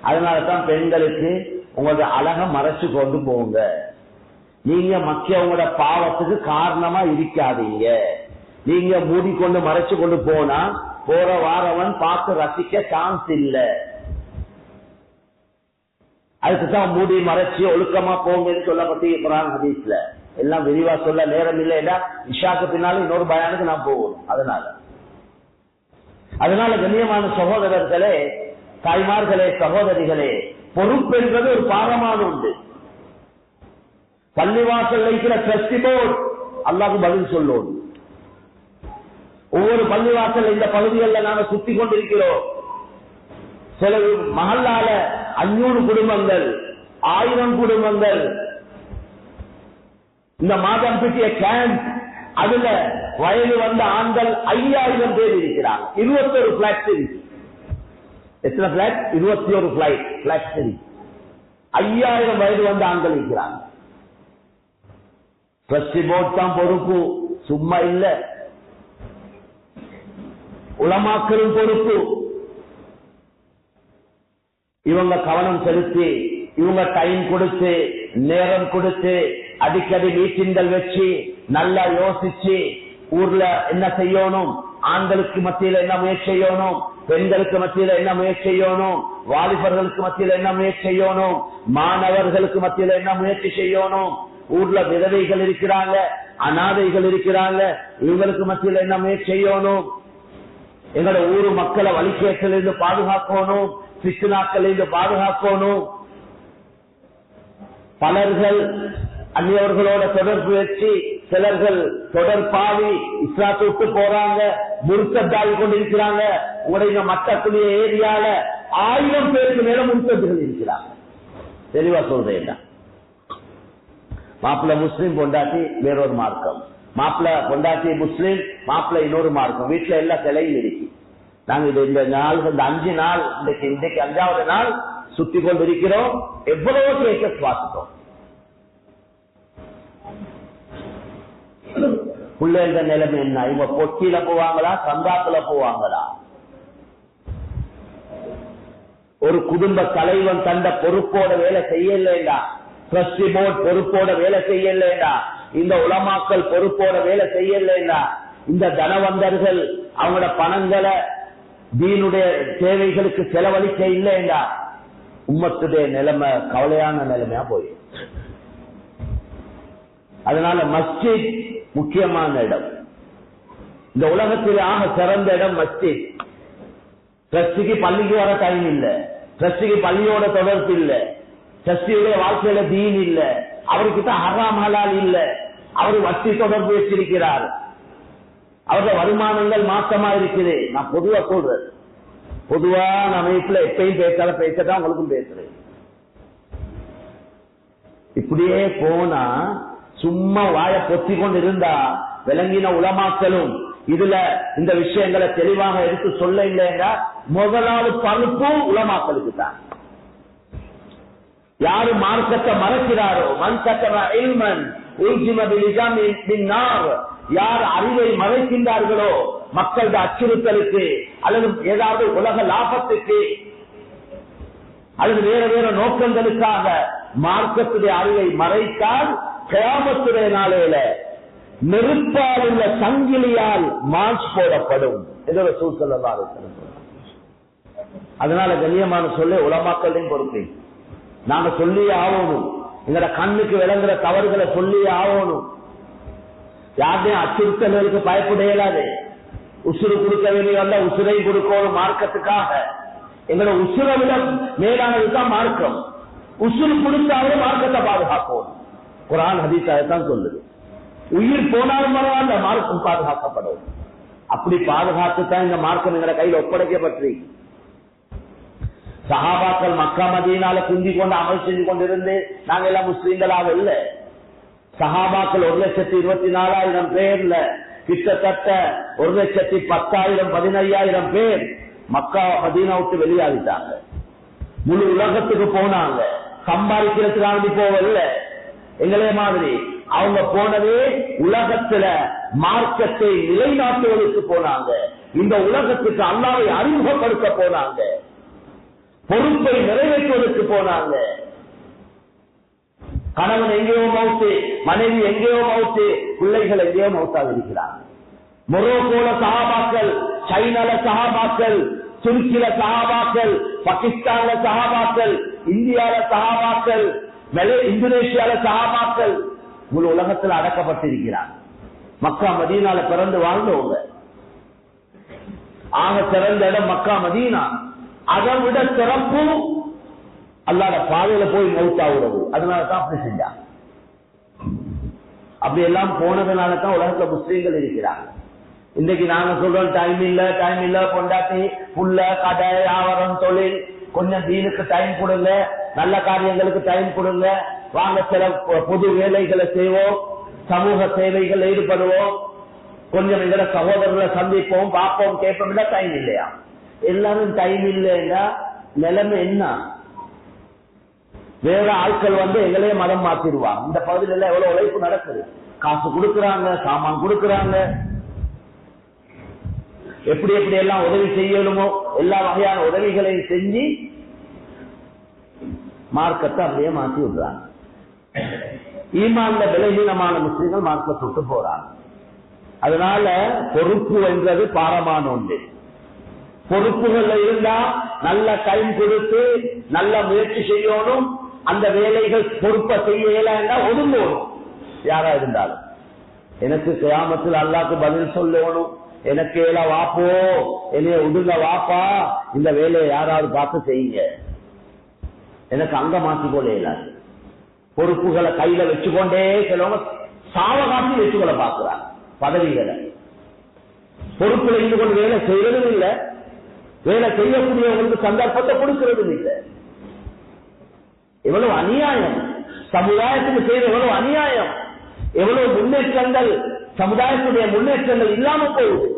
[SPEAKER 1] அதனாலதான் பெண்களுக்கு உங்களோட அழக மறைச்சு கொண்டு போங்க. நீங்க மக்கியவங்களோட பாவத்துக்கு காரணமா இருக்காதீங்க. நீங்க மூடிக்கொண்டு மறைச்சு கொண்டு போனா போற வாரவன் பார்த்து ரசிக்க சான்ஸ் இல்ல. அதுக்குதான் மூடி மறைச்சு ஒழுக்கமா போங்கன்னு சொல்லப்பட்டு குர்ஆன் ஹதீஸ்ல எல்லாம் விரிவா சொல்ல நேரம் இல்லைன்னா இஷாக்கு பின்னாலும் இன்னொரு பயானுக்கு நான் போகணும். அதனால கண்ணியமான சகோதரர்களே, தாய்மார்களே, சகோதரிகளே, பொறுப்பு என்பது ஒரு பாரமான உண்டு. பள்ளிவாசல் வைக்கிற ட்ரஸ்டி போர்டு அல்லாஹ்வுக்கு பதில் சொல்லணும். ஒவ்வொரு பள்ளிவாசல் இந்த பகுதிகளில் நாம சுத்தி கொண்டிருக்கிறோம். சில மஹல்லால 500 குடும்பங்கள், 1000 குடும்பங்கள். இந்த மாதம் பிட்டிய கேம்ப், அதுல வயது வந்த ஆண்கள் 5000 பேர் இருக்கிறாங்க. 21 பிளாட் இருக்கு. எத்தனை பிளாட்? 21 பிளாட் இருக்கு. 5000 வயது வந்த ஆண்கள் இருக்கிறாங்க. ட்ரஸ்டி போர்டு தான் பொறுப்பு, சும்மா இல்ல. உலமாக்களும் பொறுப்பு. இவங்க கவனம் செலுத்தி, இவங்க டைம் கொடுத்து, நேரம் கொடுத்து, அடிக்கடி மீட்டிங்கள் வச்சு நல்லா யோசிச்சு ஊர்ல என்ன செய்யணும், ஆண்களுக்கு மத்தியில என்ன முயற்சி செய்யணும், பெண்களுக்கு மத்தியில என்ன முயற்சி செய்யணும், வாலிபர்களுக்கு மத்தியில என்ன முயற்சி செய்யணும், மாணவர்களுக்கு மத்தியில என்ன முயற்சி செய்யணும், ஊர்ல விதவைகள் இருக்கிறாங்க, அனாதைகள் இருக்கிறாங்க, இவங்களுக்கு மத்தியில என்ன முயற்சி செய்யணும், எங்களோட ஊரு மக்களை வழிகேட்டிலிருந்து பாதுகாக்கணும், பிசுனாக்களிலிருந்து பாதுகாக்கணும். பலர்கள் அந்நியவர்களோட தொடர்பு வச்சு, சிலர்கள் தொடர்பாவி இஸ்லாத்தை விட்டு போறாங்க, முருக்கத்தாகி கொண்டிருக்கிறாங்க. உங்களுடைய மட்டக்கூடிய ஏரியால 1000 பேருக்கு மேல முருக்கத்துகள் இருக்கிறாங்க. தெளிவா சொல்றேன். மாப்பிள்ள முஸ்லீம் பொண்டாட்டி வேறொரு மார்க்கம், மாப்பிள்ள பொண்டாட்டி முஸ்லீம், மாப்பிள்ள இன்னொரு மார்க்கம். வீட்டுல எல்லா சிலையும் இருக்கு. நாங்க இந்த நாள், இந்த 5 நாள், இன்றைக்கு 5வது நாள் சுத்தி கொண்டிருக்கிறோம். எவ்வளவோ கேசஸ் பார்த்துட்டோம். பிள்ளைங்க நிலைமை என்ன? இவங்க பொட்டியில போவாங்களா, சந்தாத்துல போவாங்களா? ஒரு குடும்ப தலைவன் தந்த பொறுப்போட வேலை செய்யலா, ட்ரஸ்டி போர்டு பொறுப்போட வேலை செய்யலா, இந்த உலமாக்கள் பொறுப்போட வேலை செய்யலா, இந்த தனவந்தர்கள் அவங்களோட பணங்களை தீனுடைய தேவைகளுக்கு செலவழிக்க இல்லைண்டா, உம்மத்துடைய நிலைமை கவலையான நிலைமையா போய். அதனால மஸ்ஜித் முக்கியமான இடம். இந்த உலகத்தில் ஆக சிறந்த இடம் மஸ்ஜித். ட்ரஸ்டிக்கு பள்ளிக்கு வர டைம் இல்ல, ட்ரஸ்டிக்கு பள்ளியோட தொடர்பு இல்ல, ட்ரஸ்டியுடைய வாழ்க்கையில தீன் இல்ல, அவர்கிட்ட ஹராம் ஹலால் இல்ல, அவர் வட்டி தொடர்பு வச்சிருக்கிறார், அவருடைய வருமானங்கள் மாற்றமா இருக்குது. நான் பொதுவா சொல்றேன், பொதுவா நம்ம வீட்டுல எப்பயும் பேசதான் உங்களுக்கும் பேசுறேன். இப்படியே போனா சும்மா வாய பொத்தி கொண்டு இருந்தா விளங்கின உலமாக்களும் இதுல இந்த விஷயங்களை தெளிவாக எடுத்து சொல்ல இல்லைன்னா முதலாவது பழுப்பும் உலமாக்களுக்கு தான். யாரு மார்க்கத்தை மறைக்கிறாரோ, யார் அறிவை மறைக்கின்றார்களோ, மக்களுடைய அச்சுறுத்தலுக்கு அல்லது ஏதாவது உலக லாபத்துக்கு அல்லது வேற வேற நோக்கங்களுக்காக மார்க்கத்துடைய அறிவை மறைத்தால் கியாமத்துடைய நாளையில நெருப்பால் உள்ள சங்கிலியால் மார்ச் போடப்படும் என்ற சூழ்நிலை. அதனால கண்ணியமான சொல்ல உலமாக்களின் பொறுப்பை நாங்க சொல்லியே ஆகணும். எங்களோட கண்ணுக்கு விளங்குற தவறுகளை சொல்லியே ஆகணும். யாருடைய அச்சுறுத்தல்களுக்கு பயப்பட இயலாது. உசுறு கொடுக்க வேண்டிய உசுரை கொடுக்கணும் மார்க்கத்துக்காக. எங்களோட உசுரை விட மேலானதுதான் மார்க்கம். உசுறு கொடுத்தாலும் மார்க்கத்தை பாதுகாப்போம். குர்ஆன் ஹதீஸ் அதைத்தான் சொல்லுது. உயிர் போனாலும் பரவாயில்ல, மார்க்கம் பாதுகாக்கப்படும். அப்படி பாதுகாத்துத்தான் இந்த மார்க்கம் எங்களை கையில் ஒப்படைக்கப்பட்டிருக்கு. சஹாபாக்கள் மக்கா மதீனால குந்தி கொண்டு அமல் செஞ்சு கொண்டிருந்து நாங்க எல்லாம் முஸ்லீம்களாக இல்ல. சஹாபாக்கள் 1,24,000 பேர்ல கிட்டத்தட்ட 1,10,000 15,000 பேர் மக்கா மதீனா விட்டு வெளியாகிட்டாங்க. முழு உலகத்துக்கு போனாங்க. சம்பாதிக்கிறதுக்காக போவதில்ல. எங்களே மாதிரி அவங்க போனதே உலகத்துல மார்க்கத்தை நிலைநாட்டுவதற்கு போனாங்க. இந்த உலகத்துக்கு அல்லாஹ்வை அறிமுகப்படுத்த போனாங்க. பொறுப்பை நிறைவேற்றுவதற்கு போனாங்க. கணவன் எங்கேயோ மௌத்து, மனைவி எங்கேயோ மௌத்து, பிள்ளைகள் எங்கேயோ மௌத்தாக இருக்கிறார். மொரோக்கோல சஹாபாக்கள், சைனால சஹாபாக்கள், துருக்கியில சஹாபாக்கள், பாகிஸ்தான்ல சஹாபாக்கள், இந்தியால சஹாபாக்கள், இந்தோனேஷியால சஹாபாக்கள் முழு உலகத்தில் அடக்கப்பட்டிருக்கிறார். மக்கா மதீனால பிறந்து வாழ்ந்தவங்க. ஆக சிறந்த இடம் மக்கா மதீனா. அதை விட சிறப்பு அல்லாஹ் பாதையில போய் மௌத்தாவுறது. அதனாலதான் அப்படி செஞ்சாங்க. அப்படி எல்லாம் போனதுனாலதான் உலகத்துல முஸ்லீம்கள் இருக்கிறாங்க. இன்னைக்கு நாங்க சொல்றோம் டைம் இல்ல பொண்டாட்டி புள்ள கடை வியாபாரம் தொழில், கொஞ்சம் தீனுக்கு டைம் கொடுங்க, நல்ல காரியங்களுக்கு டைம் கொடுங்க, வாங்க சில பொது வேலைகளை செய்வோம், சமூக சேவைகள் ஈடுபடுவோம், கொஞ்சம் எங்களை சகோதரர்களை சந்திப்போம், பார்ப்போம், கேட்போம். டைம் இல்லையா? எல்லாரும் டைம் இல்லைன்னா நிலைமை என்ன? வேற ஆட்கள் எங்களையே மதம் மாத்திடுவாங்க. இந்த பகுதியில் எவ்வளவு உழைப்பு நடக்குது. காசு கொடுக்கறாங்க, சாமான் கொடுக்கறாங்க, எப்படி எப்படி எல்லாம் உதவி செய்யணுமோ எல்லா வகையான உதவிகளையும் செஞ்சு மார்க்கத்தை அப்படியே மாற்றி விடுறாங்க. ஈமான்ல பலவீனமான முஸ்லிம்கள் மார்க்கத்தை விட்டு போறாங்க. அதனால பொறுப்பு என்றது பாரமான ஒன்று. பொறுப்புகள் இருந்தா நல்ல டைம் கொடுத்து நல்ல முயற்சி செய்யணும். அந்த வேலைகள் பொறுப்பை செய்யலாம் ஒதுங்கணும். யாரா இருந்தாலும் எனக்கு கியாமத்தில் அல்லாஹ்க்கு பதில் சொல்லணும். எனக்கு எல்லாம் வாப்போ, என்னைய உடுங்க வாப்பா, இந்த வேலையை யாராவது பார்த்து செய்யுங்க. எனக்கு அங்க மாற்றிக்கொள்ள இயலாது. பொறுப்புகளை கையில வச்சுக்கொண்டே சிலவங்க சாவகாட்டி வச்சுக்கொள்ள பார்க்கிறாங்க. பதவிகளை பொறுப்புல இருந்து கொண்டு வேலை செய்யறதும் இல்லை, வேலை செய்யக்கூடியவங்களுக்கு சந்தர்ப்பத்தை கொடுக்கிறதும் இல்லை. எவ்வளவு அநியாயம்! சமுதாயத்துக்கு செய்த எவ்வளவு அநியாயம்! எவ்வளவு முன்னேற்றங்கள், சமுதாயத்துடைய முன்னேற்றங்கள் இல்லாம போகுது.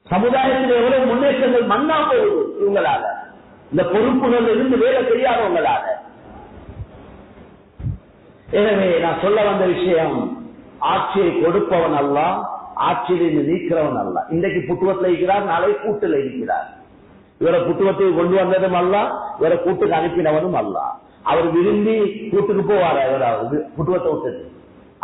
[SPEAKER 1] சமுதாயத்தில் எவ்வளவு முன்னேற்றங்கள் மண்ணா போகுது இவங்களால, இந்த பொறுப்புகள் இருந்து வேலை செய்யாதவங்களால. எனவே நான் சொல்ல வந்த விஷயம், ஆட்சியை கொடுப்பவன் அல்ல, ஆட்சியில் நீக்கிறவன் அல்ல. இன்றைக்கு புட்டுவத்தில் இருக்கிறார், நாளை கூட்டில் இருக்கிறார். இவரை புட்டுவத்தை கொண்டு வந்ததும் அல்ல, இவரை கூட்டுக்கு அனுப்பினவனும் அல்ல. அவர் விரும்பி கூட்டுக்கு போவார், இவராவது புட்டுவத்தை விட்டது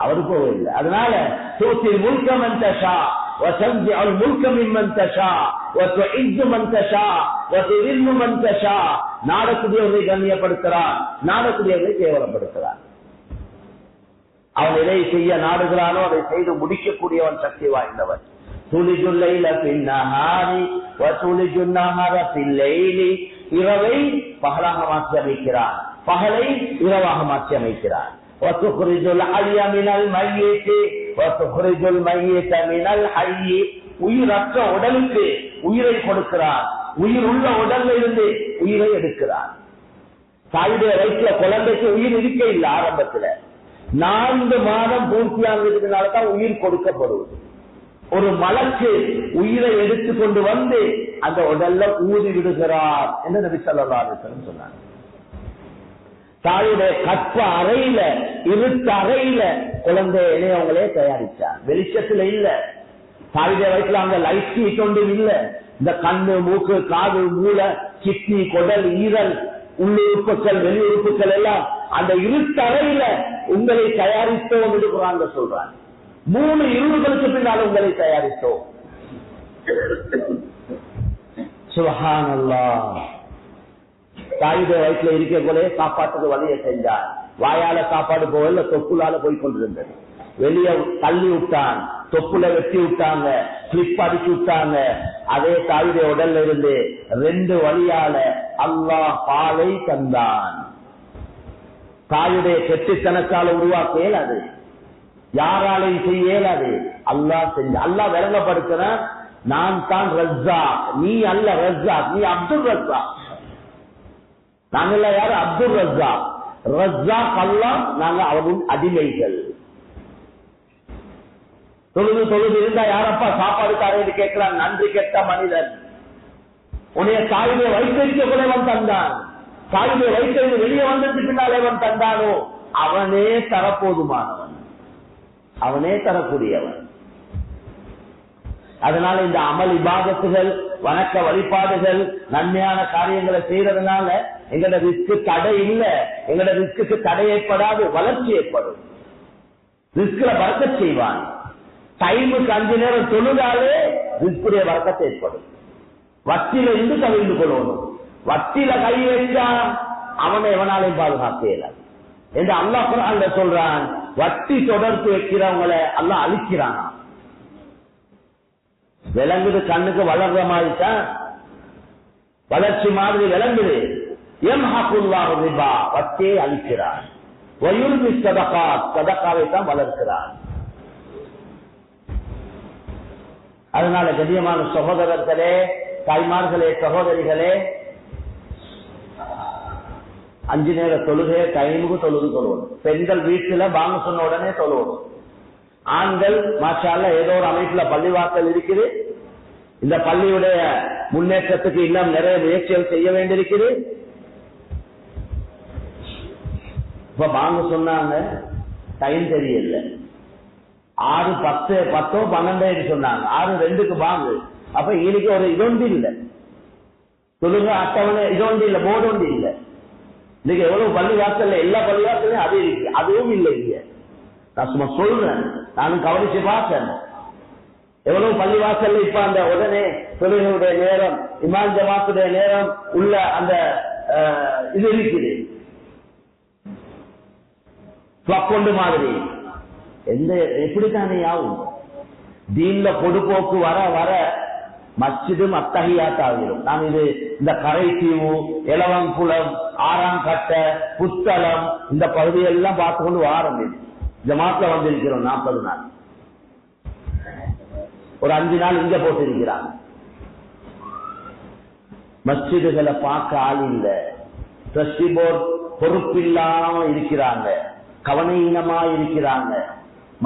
[SPEAKER 1] அவரு போவதில்லை. அதனால தூத்தில் முல்கம் மந்தஷா وتنزع الملك ممن تشاء وتعز من تشاء وتذل من تشاء. நாடக்கூடியவரை கண்ணியப்படுத்துகிறார், நாடக்கூடியவரை கேவலப்படுத்துகிறார். அவன் எதை செய்ய நாடுகிறானோ அதை செய்து முடிக்கக்கூடியவன் சக்தி வாய்ந்தவன். துலிஜுல் லைல ஃபின் நஹாரி வ துலிஜுன் நஹர ஃபில் லைலி. இரவை பகலாக மாற்றி அமைக்கிறான், பகலை இரவாக மாற்றி அமைக்கிறான். وتخرج الحي من الميت وتخرج الميت من الحي. உயிரற்ற உடலுக்கு உயிரை கொடுக்கிறான், உயிர் உள்ள உடல்ல இருந்து உயிரை எடுக்கிறான். தாயுடைய வயிற்றுல குழந்தைக்கு உயிர் இருக்க இல்லை. ஆரம்பத்துல 4 மாதம் பூர்த்தியானதுனாலதான் உயிர் கொடுக்கப்படுவது. ஒரு மலக்கு உயிரை எடுத்து கொண்டு வந்து அந்த உடல்ல ஊதி விடுகிறார் என்று நபி ஸல்லல்லாஹு அலைஹி வஸல்லம் சொன்னார். தாயுடைய கற்ப அறையில, இருட்டு அறையில குழந்தையிலே அவங்களே தயாரிச்சார். வெளிச்சத்துல இல்ல, தாயுடைய வயசுல அங்க லைட் ஹீட் ஒன்றும் இல்ல. இந்த கண்ணு, மூக்கு, காது, மூளை, கிட்னி, குடல், ஈரல், உள்ளுறுப்புகள், வெளியுறுப்புகள் எல்லாம் அந்த இருட்டு அறையில உங்களை தயாரித்தோம் என்று குர்ஆன்ல சொல்றாங்க. 3 இருளுகளுக்கு பின்னால் உங்களை தயாரித்தோம். சுப்ஹானல்லாஹ். தாயுடைய வயிற்றுல இருக்க போலே சாப்பாட்டுக்கு வழியை செஞ்சார். வாயால சாப்பாடு போகல, தொப்புளால போய் கொண்டிருந்தது. வெளியே தள்ளி விட்டான், தொப்புல வெட்டி விட்டாங்க, கிளிப் அடிச்சு விட்டாங்க. அதே தாயுடைய உடல்ல இருந்து 2 வழியால அல்லாஹ் பாலை தந்தான். தாயுடைய கெட்டித்தனத்தால உருவாக்க இயலாது, யாராலையும் செய்ய இயலாது, அல்லாஹ் செஞ்ச. அல்லாஹ் விளங்கப்படுத்துற, நான் தான் ரஸ்ஸாக், நீ அல்ல ரஸ்ஸாக், நீ அப்துல் ரஸ்ஸாக். நாங்கெல்லாம் யாரு? அப்துல் ரஸ்ஸாக். ரஸ்ஸாக் அல்லாஹ், நாங்க அவரின் அடிமைகள். தொழுது இருந்தா யாரப்பா சாப்பாடு தாரேன்னு கேட்கிறான் நன்றி கெட்ட மனிதன். உன்னைய தாயுடைய வைத்திருக்கவன் தந்தான், தாயுடைய வைத்திருந்து வெளியே வந்ததுக்கு பின்னால் அவன் தந்தானோ அவனே தரப்போதுமானவன், அவனே தரக்கூடியவன். அதனால இந்த அமல் இபாதத்துகள், வணக்க வழிபாடுகள், நன்மையான காரியங்களை செய்யறதுனால எங்களோட ரிஸ்க்கு தடை இல்லை, எங்களோட ரிஸ்க்கு தடை ஏற்படாது, வளர்ச்சி ஏற்படும். ரிஸ்க்ல வர்க்க செய்வான். டைமுக்கு 5 நேரம் தொழுதாலே ரிஸ்குடைய வர்க்கத்தை ஏற்படும். வட்டியில இருந்து தவிர்த்து கொள்ளணும். வட்டியில கை வைத்தா அவனை எவனாலையும் பாதுகாக்க இயலாது என்று அல்லாஹ் குர்ஆன்ல சொல்றான். வட்டி தொடர்பு வைக்கிறவங்களை அல்லாஹ் அழிக்கிறான். விளங்குது, கண்ணுக்கு வளர்ற மாதிரி தான், வளர்ச்சி மாதிரி விளங்குது. யம்ஹகுல்லாஹு ரிபா, வட்டியை அழிக்கிறான். வயுர்பி ஸதகாத், ஸதகாவை தான் வளர்க்கிறான். அதனால கண்ணியமான சகோதரர்களே, தாய்மார்களே, சகோதரிகளே, 5 நேர தொழுகை டைமுக்கு தொழுகணும். பெண்கள் வீட்டுல பாங்க சொன்ன உடனே தொழுவணும். ஆண்கள் மாஷா அல்லாஹ் ஏதோ ஒரு அமைப்புல பள்ளிவாசல் இருக்குது. இந்த பள்ளியுடைய முன்னேற்றத்துக்கு இன்னும் நிறைய முயற்சிகள் செய்ய வேண்டியிருக்குது. இப்ப பாங்க சொன்னாங்க, டைம் தெரியல, 6:10 12 சொன்னாங்க, 6:02 பாங்கு. அப்ப இன்னைக்கு ஒரு இதொண்டு இல்லை, தொழுக அட்டவணை இதொண்டு இல்லை, போர்டு ஒன்று இல்லை. இன்னைக்கு எவ்வளவு பள்ளிவாசல், எல்லா பள்ளிவாசலையும் அது இருக்கு, அதுவும் இல்லை இங்க. நான் சும்மா சொல்றேன், நானும் கவனிச்சு பார்த்தேன். எவ்வளவு பள்ளிவாசல் இப்ப அந்த உடனே தொழுகையுடைய நேரம், இமாம் ஜமாத்துடைய நேரம் உள்ள அந்த இது இருக்குது, கொண்டு மாதிரி. எந்த எப்படித்தானே ஆகும்? தீன்ல பொடுபோக்கு வர வர மஸ்ஜிதும் அத்தஹியாத் ஆகிடும். நாம் இது இந்த கரைத்தீவு, எலவங்குளம், ஆறாங்கட்டை, புத்தளம், இந்த பகுதியெல்லாம் பார்த்து கொண்டு வாரம் ஜமாத்ல வந்திருக்கிறோம். 40 நாள், ஒரு 5 நாள் இங்க போட்டிருக்கிறாங்க. மஸ்ஜிதுகளை பார்க்க ஆள் இல்லை, ட்ரஸ்டி போர்டு பொறுப்பில்லாம இருக்கிறாங்க, கவனீனமா இருக்கிறாங்க.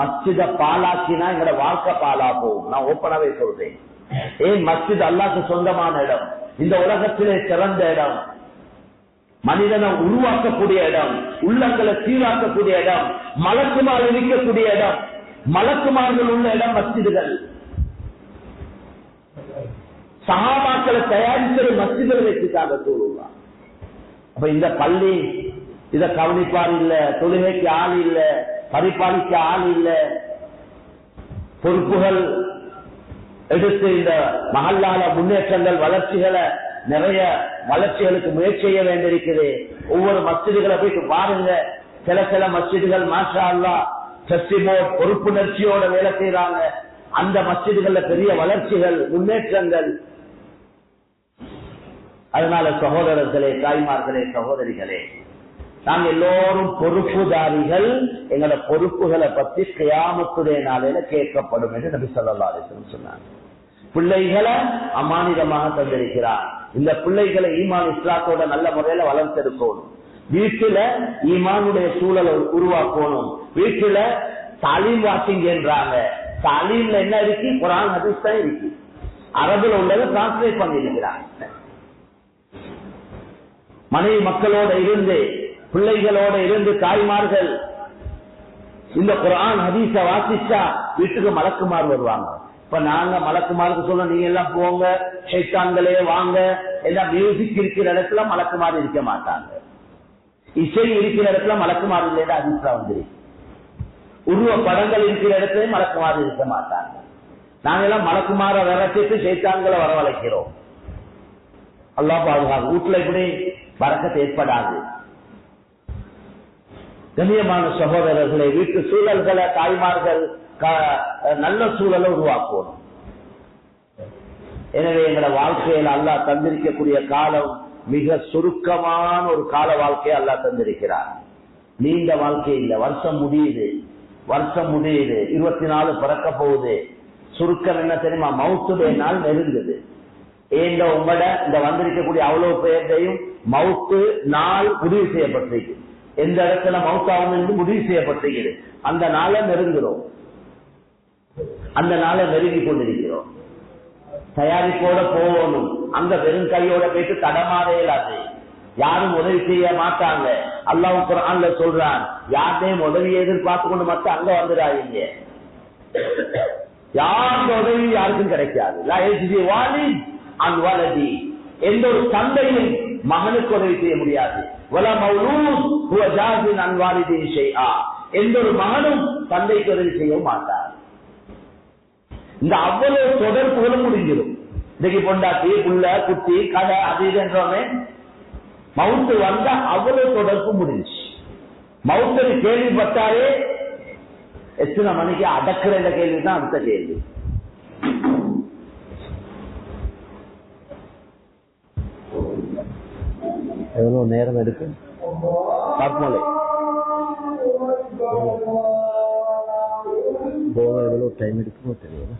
[SPEAKER 1] மஸ்ஜித பாலாக்கினா எங்களோட வாழ்க்கை பாலா போகும். நான் ஓப்பனாவே சொல்றேன். ஏன் மஸ்ஜித் அல்லாஹ்க்கு சொந்தமான இடம், இந்த உலகத்திலே சிறந்த இடம், மனிதனை உருவாக்கக்கூடிய இடம், உள்ளங்களை சீராக்கக்கூடிய இடம், மலக்குமார் இருக்கக்கூடிய இடம், மலக்குமார்கள் உள்ள இடம் மஸ்ஜிதுகள். சஹாபாக்களை தயாரிக்கிற மஸ்ஜிதுகள் வச்சுக்காக சொல்லுவாங்க. அப்ப இந்த பள்ளி இத கவனிப்பார் இல்ல, தொழுகைக்கு ஆள் இல்ல, பரிபாலிக்க ஆள் இல்ல, பொறுப்புகள் எடுத்து இந்த மஹல்லால முன்னேற்றங்கள், வளர்ச்சிகளை, நிறைய வளர்ச்சிகளுக்கு முயற்சி செய்ய வேண்டியிருக்குது. ஒவ்வொரு மஸ்ஜிதுகளை போயிட்டு பாருங்க. சில மஸ்ஜிதுகள் மாஷா அல்லாஹ் ட்ரஸ்டி போர்டு பொறுப்புணர்ச்சியோட வேலை செய்யறாங்க. அந்த மஸ்ஜிதுகள்ல பெரிய வளர்ச்சிகள், முன்னேற்றங்கள். அதனால சகோதரர்களே, தாய்மார்களே, சகோதரிகளே, நாங்க எல்லோரும் பொறுப்புதாரிகள். எங்களோட பொறுப்புகளை பற்றி கியாமத்துடைய நாளையில கேட்கப்படும் என்று நபி ஸல்லல்லாஹு அலைஹி வஸல்லம் சொன்னாங்க. பிள்ளைகளை அமானிதமாக தந்திருக்கிறார். இந்த பிள்ளைகளை ஈமான் இஸ்லாத்தோட நல்ல முறையில வளர்த்தெடுக்கணும். வீட்டுல ஈமானுடைய சூழலை உருவாக்கணும். வீட்டுல தாலீம் வாசிங்க என்றாங்க. தாலீம்ல என்ன இருக்கு? குர்ஆன் ஹதீஸ் தான் இருக்கு. அரபுல உள்ளதை டிரான்ஸ்லேட் பண்ணிருக்கிறாங்க. மனைவி மக்களோட இருந்து, பிள்ளைகளோட இருந்து, தாய்மார்கள் இந்த குர்ஆன் ஹதீஸ வாசிச்சா வீட்டுக்கு மலக்குமார் வருவாங்க. இப்ப நாங்க மலக்குமாருக்கு சொல்ல, நீங்க எல்லாம் போங்க, ஷைத்தான்களே வாங்க. எல்லாம் மியூசிக் இருக்கிற இடத்துல மலக்குமார் இருக்க மாட்டாங்க, இசை இருக்கிற இடத்துல மலக்குமார் இல்லைன்னா ஹதீஸ்ல வந்து, உருவ படங்கள் இருக்கிற இடத்துல மலக்குமார் இருக்க மாட்டாங்க. நாங்க எல்லாம் மலக்குமார விரட்டிட்டு ஷைத்தான்களை வரவழைக்கிறோம். அல்லாஹ் பாதுகாப்பு. வீட்டுல இப்படி பரக்கத்து ஏற்படாது. கண்ணியமான சகோதரர்களை, வீட்டு சூழல்களை தாய்மார்கள் நல்ல சூழலை உருவாக்கணும். எனவே எங்களோட வாழ்க்கையில் அல்லாஹ் தந்திருக்கக்கூடிய காலம் மிக சுருக்கமான ஒரு கால வாழ்க்கையை அல்லாஹ் தந்திருக்கிறார். நீண்ட வாழ்க்கை இல்லை. வருஷம் முடியுது, 24 பிறக்க போகுது. சுருக்கம் என்ன தெரியுமா? மவுத்துடைய நாள் நெருங்குது. ஏண்ட உங்களோட இந்த வந்திருக்கக்கூடிய அவ்வளவு பேரையும் மவுத்து நாள் முடிவு செய்யப்பட்டிருக்கு. எந்த இடத்துல மவுத்தாகும் என்று முடிவு செய்யப்பட்டிருக்கிறது. அந்த நாளை நெருங்குறோம், அந்த நாளை நெருங்கி கொண்டிருக்கிறோம். தயாரிப்போட போகணும். அங்க வெறும் கையோட போயிட்டு தடமாற இயலாது. யாரும் உதவி செய்ய மாட்டாங்க. அல்லாஹ் குர்ஆன்ல சொல்றான், யாரையும் உதவியை எதிர்பார்த்து கொண்டு மட்டும் அங்க வந்துடாதீங்க. யாருடைய உதவி யாருக்கும் கிடைக்காது. எந்த ஒரு தந்தையும் மகனுக்கு உதவி செய்ய முடியாது. எந்த ஒரு மகனும் தந்தைக்கு உதவி செய்ய மாட்டார். இந்த அவ்வளவு தொடர்புகளும் முடிஞ்சிடும். இன்னைக்கு பொண்டாட்டி புள்ள குட்டி கடை அது இதுன்றோமே, மவுத்து வந்த அவ்வளவு தொடர்பு முடிஞ்சு. மவுத்தரி கேள்விப்பட்டாலே எத்தனை மணிக்கு அடக்குற இந்த கேள்விதான் அடுத்த கேள்வி. எவ்வளவு நேரம் எடுக்கும்? எவ்வளவு டைம் எடுக்குமோ தெரியல.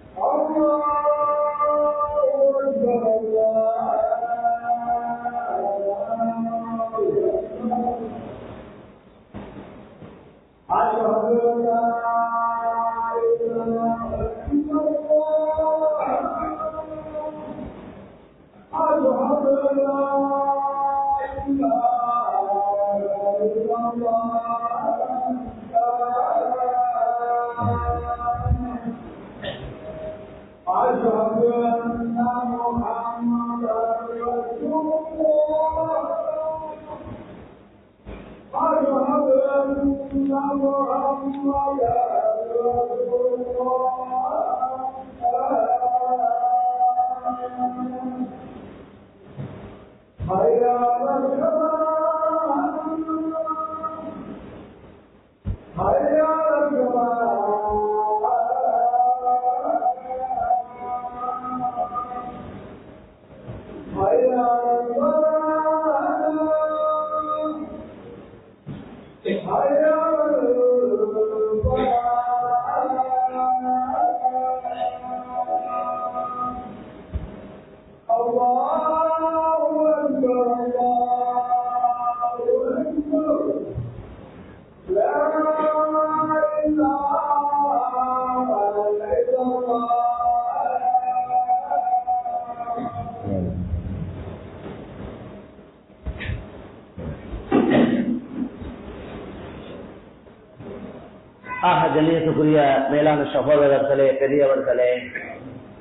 [SPEAKER 1] கண்ணியத்துக்குரிய மேலான சகோதரர்களே, பெரியவர்களே,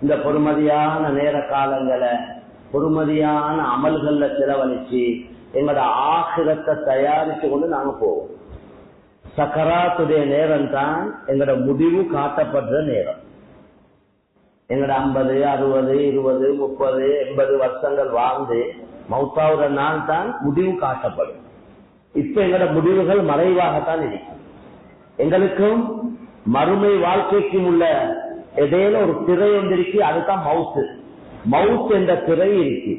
[SPEAKER 1] இந்த பொறுமதியான நேர காலங்களை பொறுமதியான அமல்கள்ல செலவழிச்சு எங்களோட ஆகிரத்தை தயாரிச்சு கொண்டு நாங்க போவோம். சக்கராத்துடைய நேரம் தான் எங்களோட முடிவு காட்டப்படுற நேரம். எங்களோட 50, 60, 20, 30, 80 வருஷங்கள் வாழ்ந்து மௌத்தாவுற நாள் தான் முடிவு காட்டப்படும். இப்ப எங்களோட முடிவுகள் மறைவாகத்தான் இருக்கும். எங்களுக்கும் மறுமை வாழ்க்கைக்கும் உள்ள இடையில ஒரு திரை ஒன்றிருக்கு, அதுதான் மவுத்து. மவுத் என்ற திரை இருக்கு.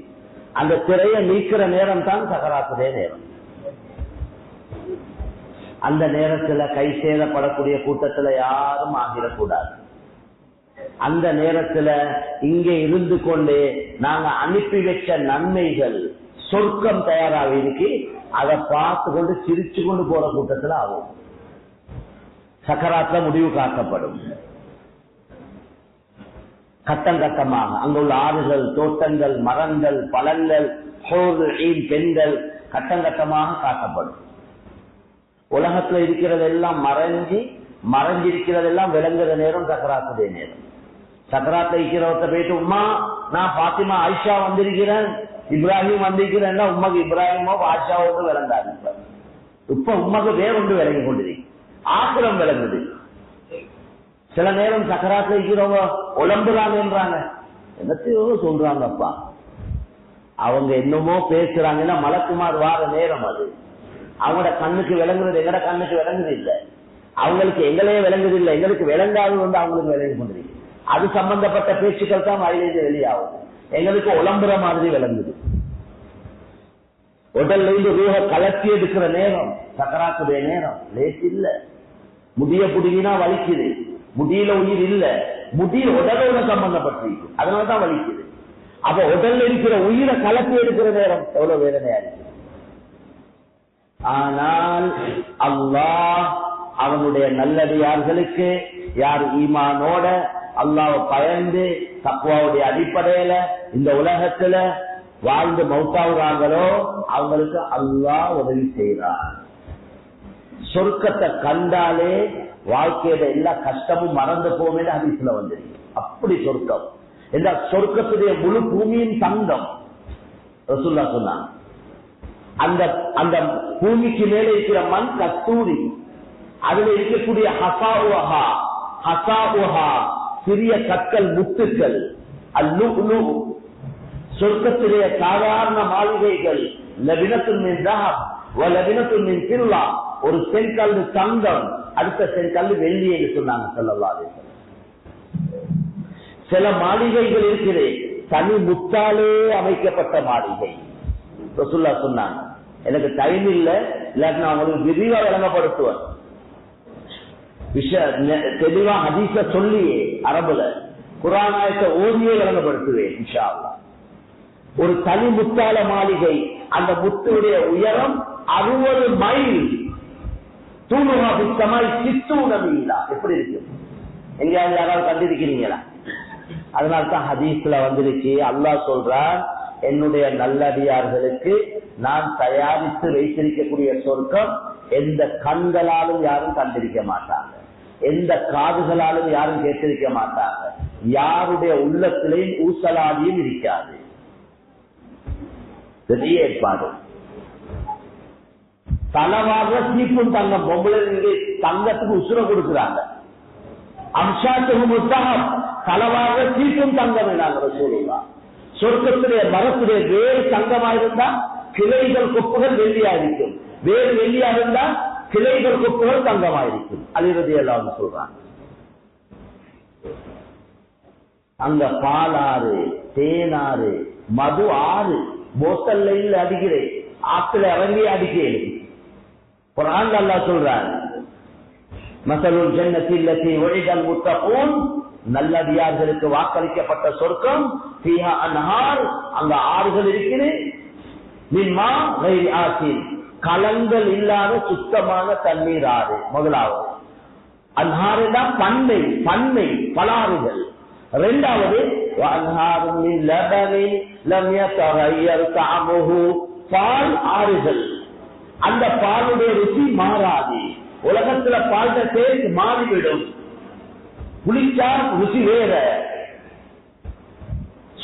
[SPEAKER 1] அந்த திரையை நீக்கிற நேரம் தான் சக்கராத்துடைய நேரம். அந்த நேரத்துல கை சேதப்படக்கூடிய கூட்டத்துல யாரும் ஆகிடக்கூடாது. அந்த நேரத்துல இங்கே இருந்து கொண்டு நாங்க அனுப்பி வச்ச நன்மைகள் சொர்க்கம் தயாராக இருக்கு, அதை பார்த்து கொண்டு சிரிச்சு கொண்டு போற கூட்டத்துல ஆகும். சக்கராத்துல முடிவு காட்டப்படும். கட்டம் கட்டமாக அங்க உள்ள ஆறுகள், தோட்டங்கள், மரங்கள், பழங்கள், பெண்கள் கட்டம் கட்டமாக காட்டப்படும். உலகத்துல இருக்கிறதெல்லாம் மறைஞ்சிருக்கிறதெல்லாம் விளங்குற நேரம் சக்கராத்துடைய நேரம். சக்கராத்துல இருக்கிறவத்த போயிட்டு, உமா நான் பாத்திமா ஆயிஷா வந்திருக்கிறேன், இப்ராஹிம் வந்திருக்கிறேன், உமக்கு இப்ராஹிமோ ஆயிஷாவோடு விளங்காது. இப்ப உமக்கு வேறொன்று விளங்கி கொண்டிருக்கு, ஆக்கிரம் விளங்குது. சில நேரம் சக்கராத்துல இருக்கிறவங்க உழம்புறாங்கன்றாங்க, என்னத்தையோ சொல்றாங்கப்பா, அவங்க என்னமோ பேசுறாங்கன்னா மலக்குமார் வார நேரம் அது. அவங்களோட கண்ணுக்கு விளங்குறது எங்கட கண்ணுக்கு விளங்குது இல்லை, அவங்களுக்கு எங்களையே விளங்குது இல்லை, எங்களுக்கு விளங்காது அவங்களுக்கு விளங்கி கொண்டிருக்கு. அது சம்பந்தப்பட்ட பேச்சுக்கள் தான் வாயிலிருந்து வெளியாகும். எங்களுக்கு உளம்புற மாதிரி விளங்குது. உடல்ல இருந்து ரூஹ கலத்தி எடுக்கிற நேரம், சக்கராத்துடைய நேரம் லேஸ் இல்ல. முடிய புடுங்கினா வலிக்குது, முடியில உயிர் இல்ல, முடிய உடலோட சம்பந்தப்பட்டிருக்கு, அதனாலதான் வலிக்குது. அப்ப உடல்ல இருக்கிற உயிரை கலத்தி எடுக்கிற நேரம் எவ்வளவு வேதனையா இருக்கு. ஆனால் அல்லாஹ் அவனுடைய நல்லடியார்களுக்கு யார் ஈமானோட அல்லாஹ்வை பயந்து தக்வாவுடைய அடிப்படையில இந்த உலகத்துல வாழ்ந்து மௌத்தாவுறாங்களோ அவங்களுக்கு அல்லாஹ் உதவி செய்கிறார். சொர்க்கத்தை கண்டாலே வாழ்க்கையில எல்லா கஷ்டமும் மறந்து போமே ஹதீஸ்ல வந்துருக்கு. அப்படி சொர்க்கம், இந்த சொர்க்கத்துடைய முழு பூமியின் தங்கம் ரசூலுல்லாஹ் சொன்னாங்க. அந்த அந்த பூமிக்கு மேலே இருக்கிற மண் கஸ்தூரி, அதுல இருக்கக்கூடிய ஹசாவுஹா, ஹசாவுஹா சிறிய கற்கள் முத்துக்கள், அல்லுலு சொர்க்கத்திலே சாதாரண மாளிகைகள், லபினத்துன் மின் தஹப் வ லபினத்துன் மின் ஃபில்லா, ஒரு செங்கல் தங்கம், அடுத்த செங்கல் வெள்ளி என்று சொன்னாங்க ஸல்லல்லாஹு அலைஹி வஸல்லம். சில மாளிகைகள் இருக்கிறது தனி முத்தாலே அமைக்கப்பட்ட மாளிகை. ரசூலுல்லாஹ் சொன்னாங்க, எனக்கு டைம் இல்ல, இல்லாட்டி நான் உங்களுக்கு விரிவா விளங்கப்படுத்துவேன். தெளிவா ஹதீஸ சொல்லி அரபுல குர்ஆன் ஆயத்தை ஓதியே விளங்கப்படுத்துவேன் இன்ஷா அல்லாஹ். ஒரு தனி முத்தால மாளிகை, அந்த முத்துடைய உயரம் 60 மைல், தூணுகா பிஸ்ஸமாய் சித்தூன மீலா. எப்படி இருக்கு, எங்கேயாவது யாராவது கண்டிருக்கிறீங்களா? அதனால்தான் ஹதீஸ்ல வந்திருக்கு, அல்லாஹ் சொல்றான், என்னுடைய நல்லடியார்களுக்கு நான் தயாரித்து வைத்திருக்கக்கூடிய சொர்க்கம் எந்த கண்களாலும் யாரும் கண்டிருக்க மாட்டாங்க, எந்த காதுகளாலும் யாரும் கேட்டிருக்க மாட்டாங்க, யாருடைய உள்ளத்திலையும் ஊசலாடியும் இருக்காது. பெரிய ஏற்பாடு. தலவாக சீப்பும் தங்கம், பொம்பளை தங்கத்துக்கு உசுர கொடுக்கிறாங்க. அம்சாத்துக்கு புத்தகம் தலவாக சீப்பும் தங்கம் என்னாங்க சொல்லுவாங்க. சொர்க்கத்துடைய மரத்துடைய வேறு தங்கமா இருந்தா கிளைகள் கொப்புகள் வெள்ளியா இருக்கும், வேறு வெள்ளியா இருந்தா கிளைகள் கொப்புகள் தங்கமா இருக்கும். அது எல்லாம் சொல்றாங்க. அங்க பாலாறு, தேனாறு, மது ஆறு, போத்தல்ல இல்ல அடிக்கிறேன், ஆத்துல இறங்கி அடிக்கிறேன். குர்ஆன்ல அல்லாஹ் சொல்றான், மஸலுல் ஜன்னத்தி அல்லதி உஇதல் முத்தகூன், நல்லடியார்களுக்கு வாக்களிக்கப்பட்ட சொர்க்கம், ஃபீஹா அன்ஹார், அங்க ஆறுகள் இருக்குது, மின் மா கைரி ஆசின், கலங்கள் இல்லாத சுத்தமான தண்ணீர் ஆறு. முதலாவது அன்ஹார் தான் பண்ணை, பண்ணை பலாறுகள். இரண்டாவது அன்ஹாரும் மின் லபனின் லம் யதகய்யர் தஅமுஹு, பால் ஆறுகள், அந்த பாலுடைய ருசி மாறாது. உலகத்துல பால் டேஸ்ட் மாறிவிடும், குளிச்சா ருசி வேற,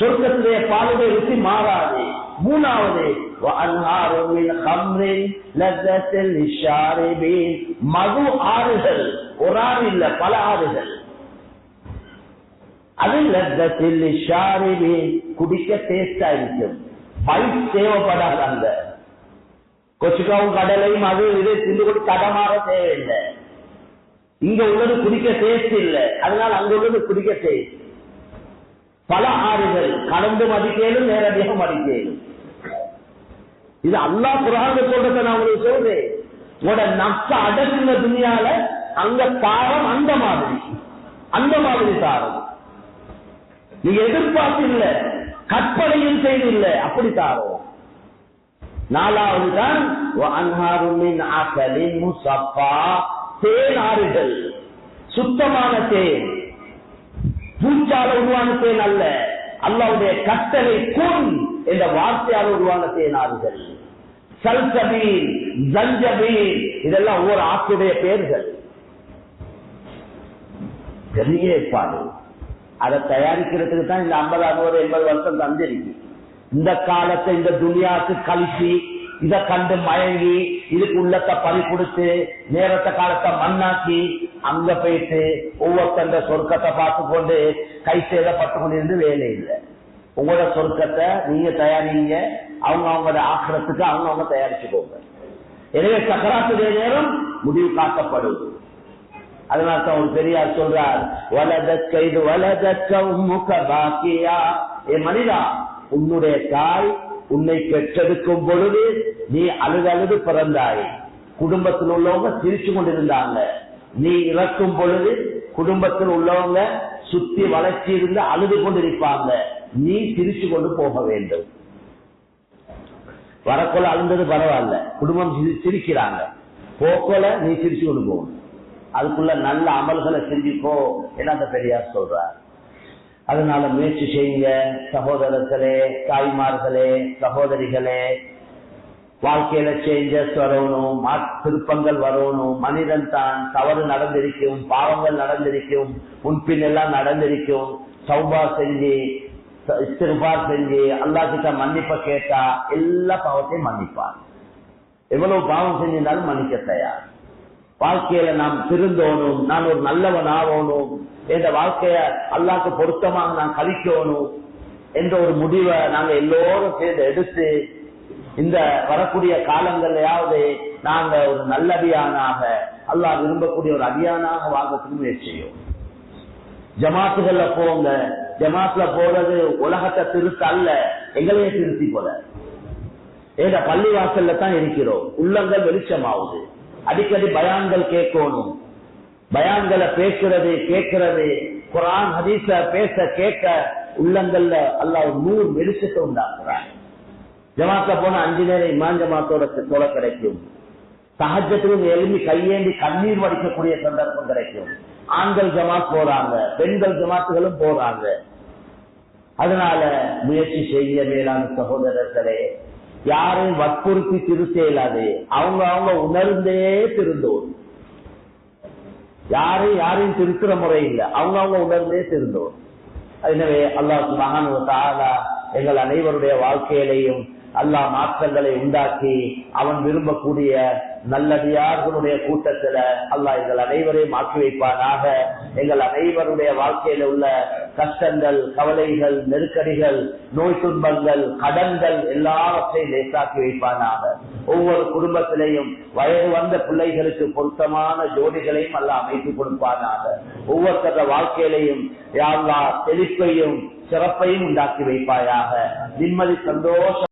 [SPEAKER 1] சொர்க்கத்திலே பாலுடைய ருசி மாறாது. மூணாவது மது ஆறுகள், ஒரு ஆறு இல்ல பல ஆறுகள், அது லத்தத்தில் குடிக்க டேஸ்டா இருக்கும். பைப் தேவைப்படாது. அந்த கொச்சுக்காவும் கடலையும் அது இது திண்டு கொண்டு தடமாற தேவையில்லை. இங்க உள்ளது குடிக்க டேஸ்ட் இல்லை, அதனால அங்க உள்ளது குடிக்க டேஸ்ட். பல ஆறுகள் கலந்து மதிக்கலும் நேரடியாக மதிக்கலும். இது அல்லாஹ் குர்ஆன்ல சொல்றத நான் உங்களுக்கு சொல்றேன். உங்களோட நப்ச அடக்குங்க துனியால, அங்க தாரம் அந்த மாதிரி, அந்த மாதிரி தாரம். நீங்க எதிர்பார்த்து இல்ல, கற்பனையும் செய்து இல்ல, அப்படி தாரம். நாலாவது தான் தேன் ஆறுகள், சுத்தமான தேன், பூச்சால உருவான தேன் அல்ல, அல்லாஹ்வுடைய கட்டளை குன் என்ற வார்த்தையால் உருவான தேனாறுகள். சல்சபீல், ஜஞ்சபீல், இதெல்லாம் ஒவ்வொரு ஆற்றுடைய பெயர்கள். பெரிய ஏற்பாடு. அதை தயாரிக்கிறதுக்கு தான் இந்த 50, 60, 80 வருஷம் தந்திருக்கு. இந்த காலத்தை இந்த துனியாவுக்கு கழிச்சு, இதை கண்டு மயங்கி, இதுக்கு உள்ளத்தை பறி கொடுத்து, நேரத்தை காலத்தை மண்ணாக்கி, அங்க போயிட்டு ஒவ்வொருத்தந்த சொர்க்கத்தை பார்த்து கொண்டு கை சேதப்பட்டு கொண்டிருந்து வேலை இல்லை. உங்களோட சொர்க்கத்தை நீங்க தயாரிங்க, அவங்க அவங்களோட ஆக்கிரத்துக்கு அவங்க தயாரிச்சுக்கோங்க. எனவே சக்கராத்துடைய நேரம் முடிவு காட்டப்படும். அதனால தான் ஒரு பெரியார் சொல்றார், வலதற்கைது வலதற்க உம்முக பாக்கியா, ஏ மனிதா, உன்னுடைய தாய் உன்னை பெற்றெடுக்கும் பொழுது நீ அழுது பிறந்தாய். குடும்பத்தில் உள்ளவங்க சிரிச்சு கொண்டிருந்தாங்க. நீ இறக்கும் பொழுது குடும்பத்தில் உள்ளவங்க சுத்தி வளர்ச்சி இருந்து அழுது கொண்டிருப்பாங்க. நீ சிரிச்சு கொண்டு போக வேண்டும். வரக்கொள்ள அழுந்தது பரவாயில்ல, குடும்பம் சிரிக்கிறாங்க, போக்கோல நீ சிரிச்சு கொண்டு போகணும். அதுக்குள்ள நல்ல அமல்களை செஞ்சுக்கோ என அந்த பெரியார் சொல்றார். அதனால முயற்சி செய்யுங்க சகோதரர்களே, தாய்மார்களே, சகோதரிகளே. வாழ்க்கையில சேஞ்சஸ் வரணும், திருப்பங்கள் வரணும். மனிதன் தான் தவறு நடந்திருக்கும், பாவங்கள் நடந்திருக்கும், முன்பின் எல்லாம் நடந்திருக்கும். சௌபா செஞ்சு இஸ்திக்பார் செஞ்சு அல்லாஹ் கிட்ட மன்னிப்ப கேட்டா எல்லா பாவத்தையும் மன்னிப்பார். எவ்வளவு பாவம் செஞ்சிருந்தாலும் மன்னிக்க தயார். வாழ்க்கையில நாம் திருந்தோணும், நான் ஒரு நல்லவன் ஆகணும், என்ற வாழ்க்கைய அல்லாஹ்க்கு பொருத்தமாக நான் கழிக்கணும் என்ற ஒரு முடிவை நாங்க எல்லோரும் சேர்ந்து எடுத்து இந்த வரக்கூடிய காலங்களையாவது நாங்க ஒரு நல்ல அடியானாக, அல்லாஹ் விரும்பக்கூடிய ஒரு அடியானாக வாழ்றதுக்கு முயற்சி செய்யும். ஜமாத்துகள்ல போங்க. ஜமாத்துல போறது உலகத்தை திருத்த அல்ல, எங்களையே திருத்தி போல. ஏதா பள்ளி வாசல்ல தான் இருக்கிறோம், உள்ளங்கள் வெளிச்சமாகுது. அடிக்கடி பயான்கள் கேட்கணும். பயான்களை பேசுறது கேட்கிறது, குர்ஆன் ஹதீஸ பேச கேட்க உள்ளங்கள்ல அல்லாஹ் நூறு வெளிச்சத்தை உண்டாக்குறான். ஜமாத்த போன 5 நேரம் இமாம் ஜமாத்தோட தொலை கிடைக்கும். தஹஜ்ஜத்திலும் எழுப்பி கையேந்தி கண்ணீர் வடிக்கக்கூடிய சந்தர்ப்பம் கிடைக்கும். ஆண்கள் ஜமாத் போறாங்க, பெண்கள் ஜமாத்துகளும் போறாங்க. அதனால முயற்சி செய்ய மேலான சகோதரர்களே, யாரையும் வற்புறுத்தி திருத்த இயலாது. அவங்க உணர்ந்தே திருந்தோம். யாரையும் திருத்துற முறை இல்லை, அவங்க உணர்ந்தே திருந்தோம். எனவே அல்லாஹ் சுப்ஹானஹு வ தஆலா எங்கள் அனைவருடைய வாழ்க்கையிலையும் அல்லாஹ் மாற்றங்களை உண்டாக்கி அவன் விரும்பக்கூடிய நல்லடியார்களுடைய கூட்டத்துல அல்லாஹ் எங்கள் அனைவரையும் ஆக்கி வைப்பானாக. எங்கள் அனைவருடைய வாழ்க்கையில உள்ள கஷ்டங்கள், கவலைகள், நெருக்கடிகள், நோய் துன்பங்கள், கடன்கள் எல்லாவற்றையும் லேசாக்கி வைப்பானாக. ஒவ்வொரு குடும்பத்திலையும் வயது வந்த பிள்ளைகளுக்கு பொருத்தமான ஜோடிகளையும் அல்லாஹ் அமைத்து கொடுப்பானாக. ஒவ்வொருத்தர வாழ்க்கையிலையும் யா அல்லாஹ் செழிப்பையும் சிறப்பையும் உண்டாக்கி வைப்பாயாக. நிம்மதி, சந்தோஷம்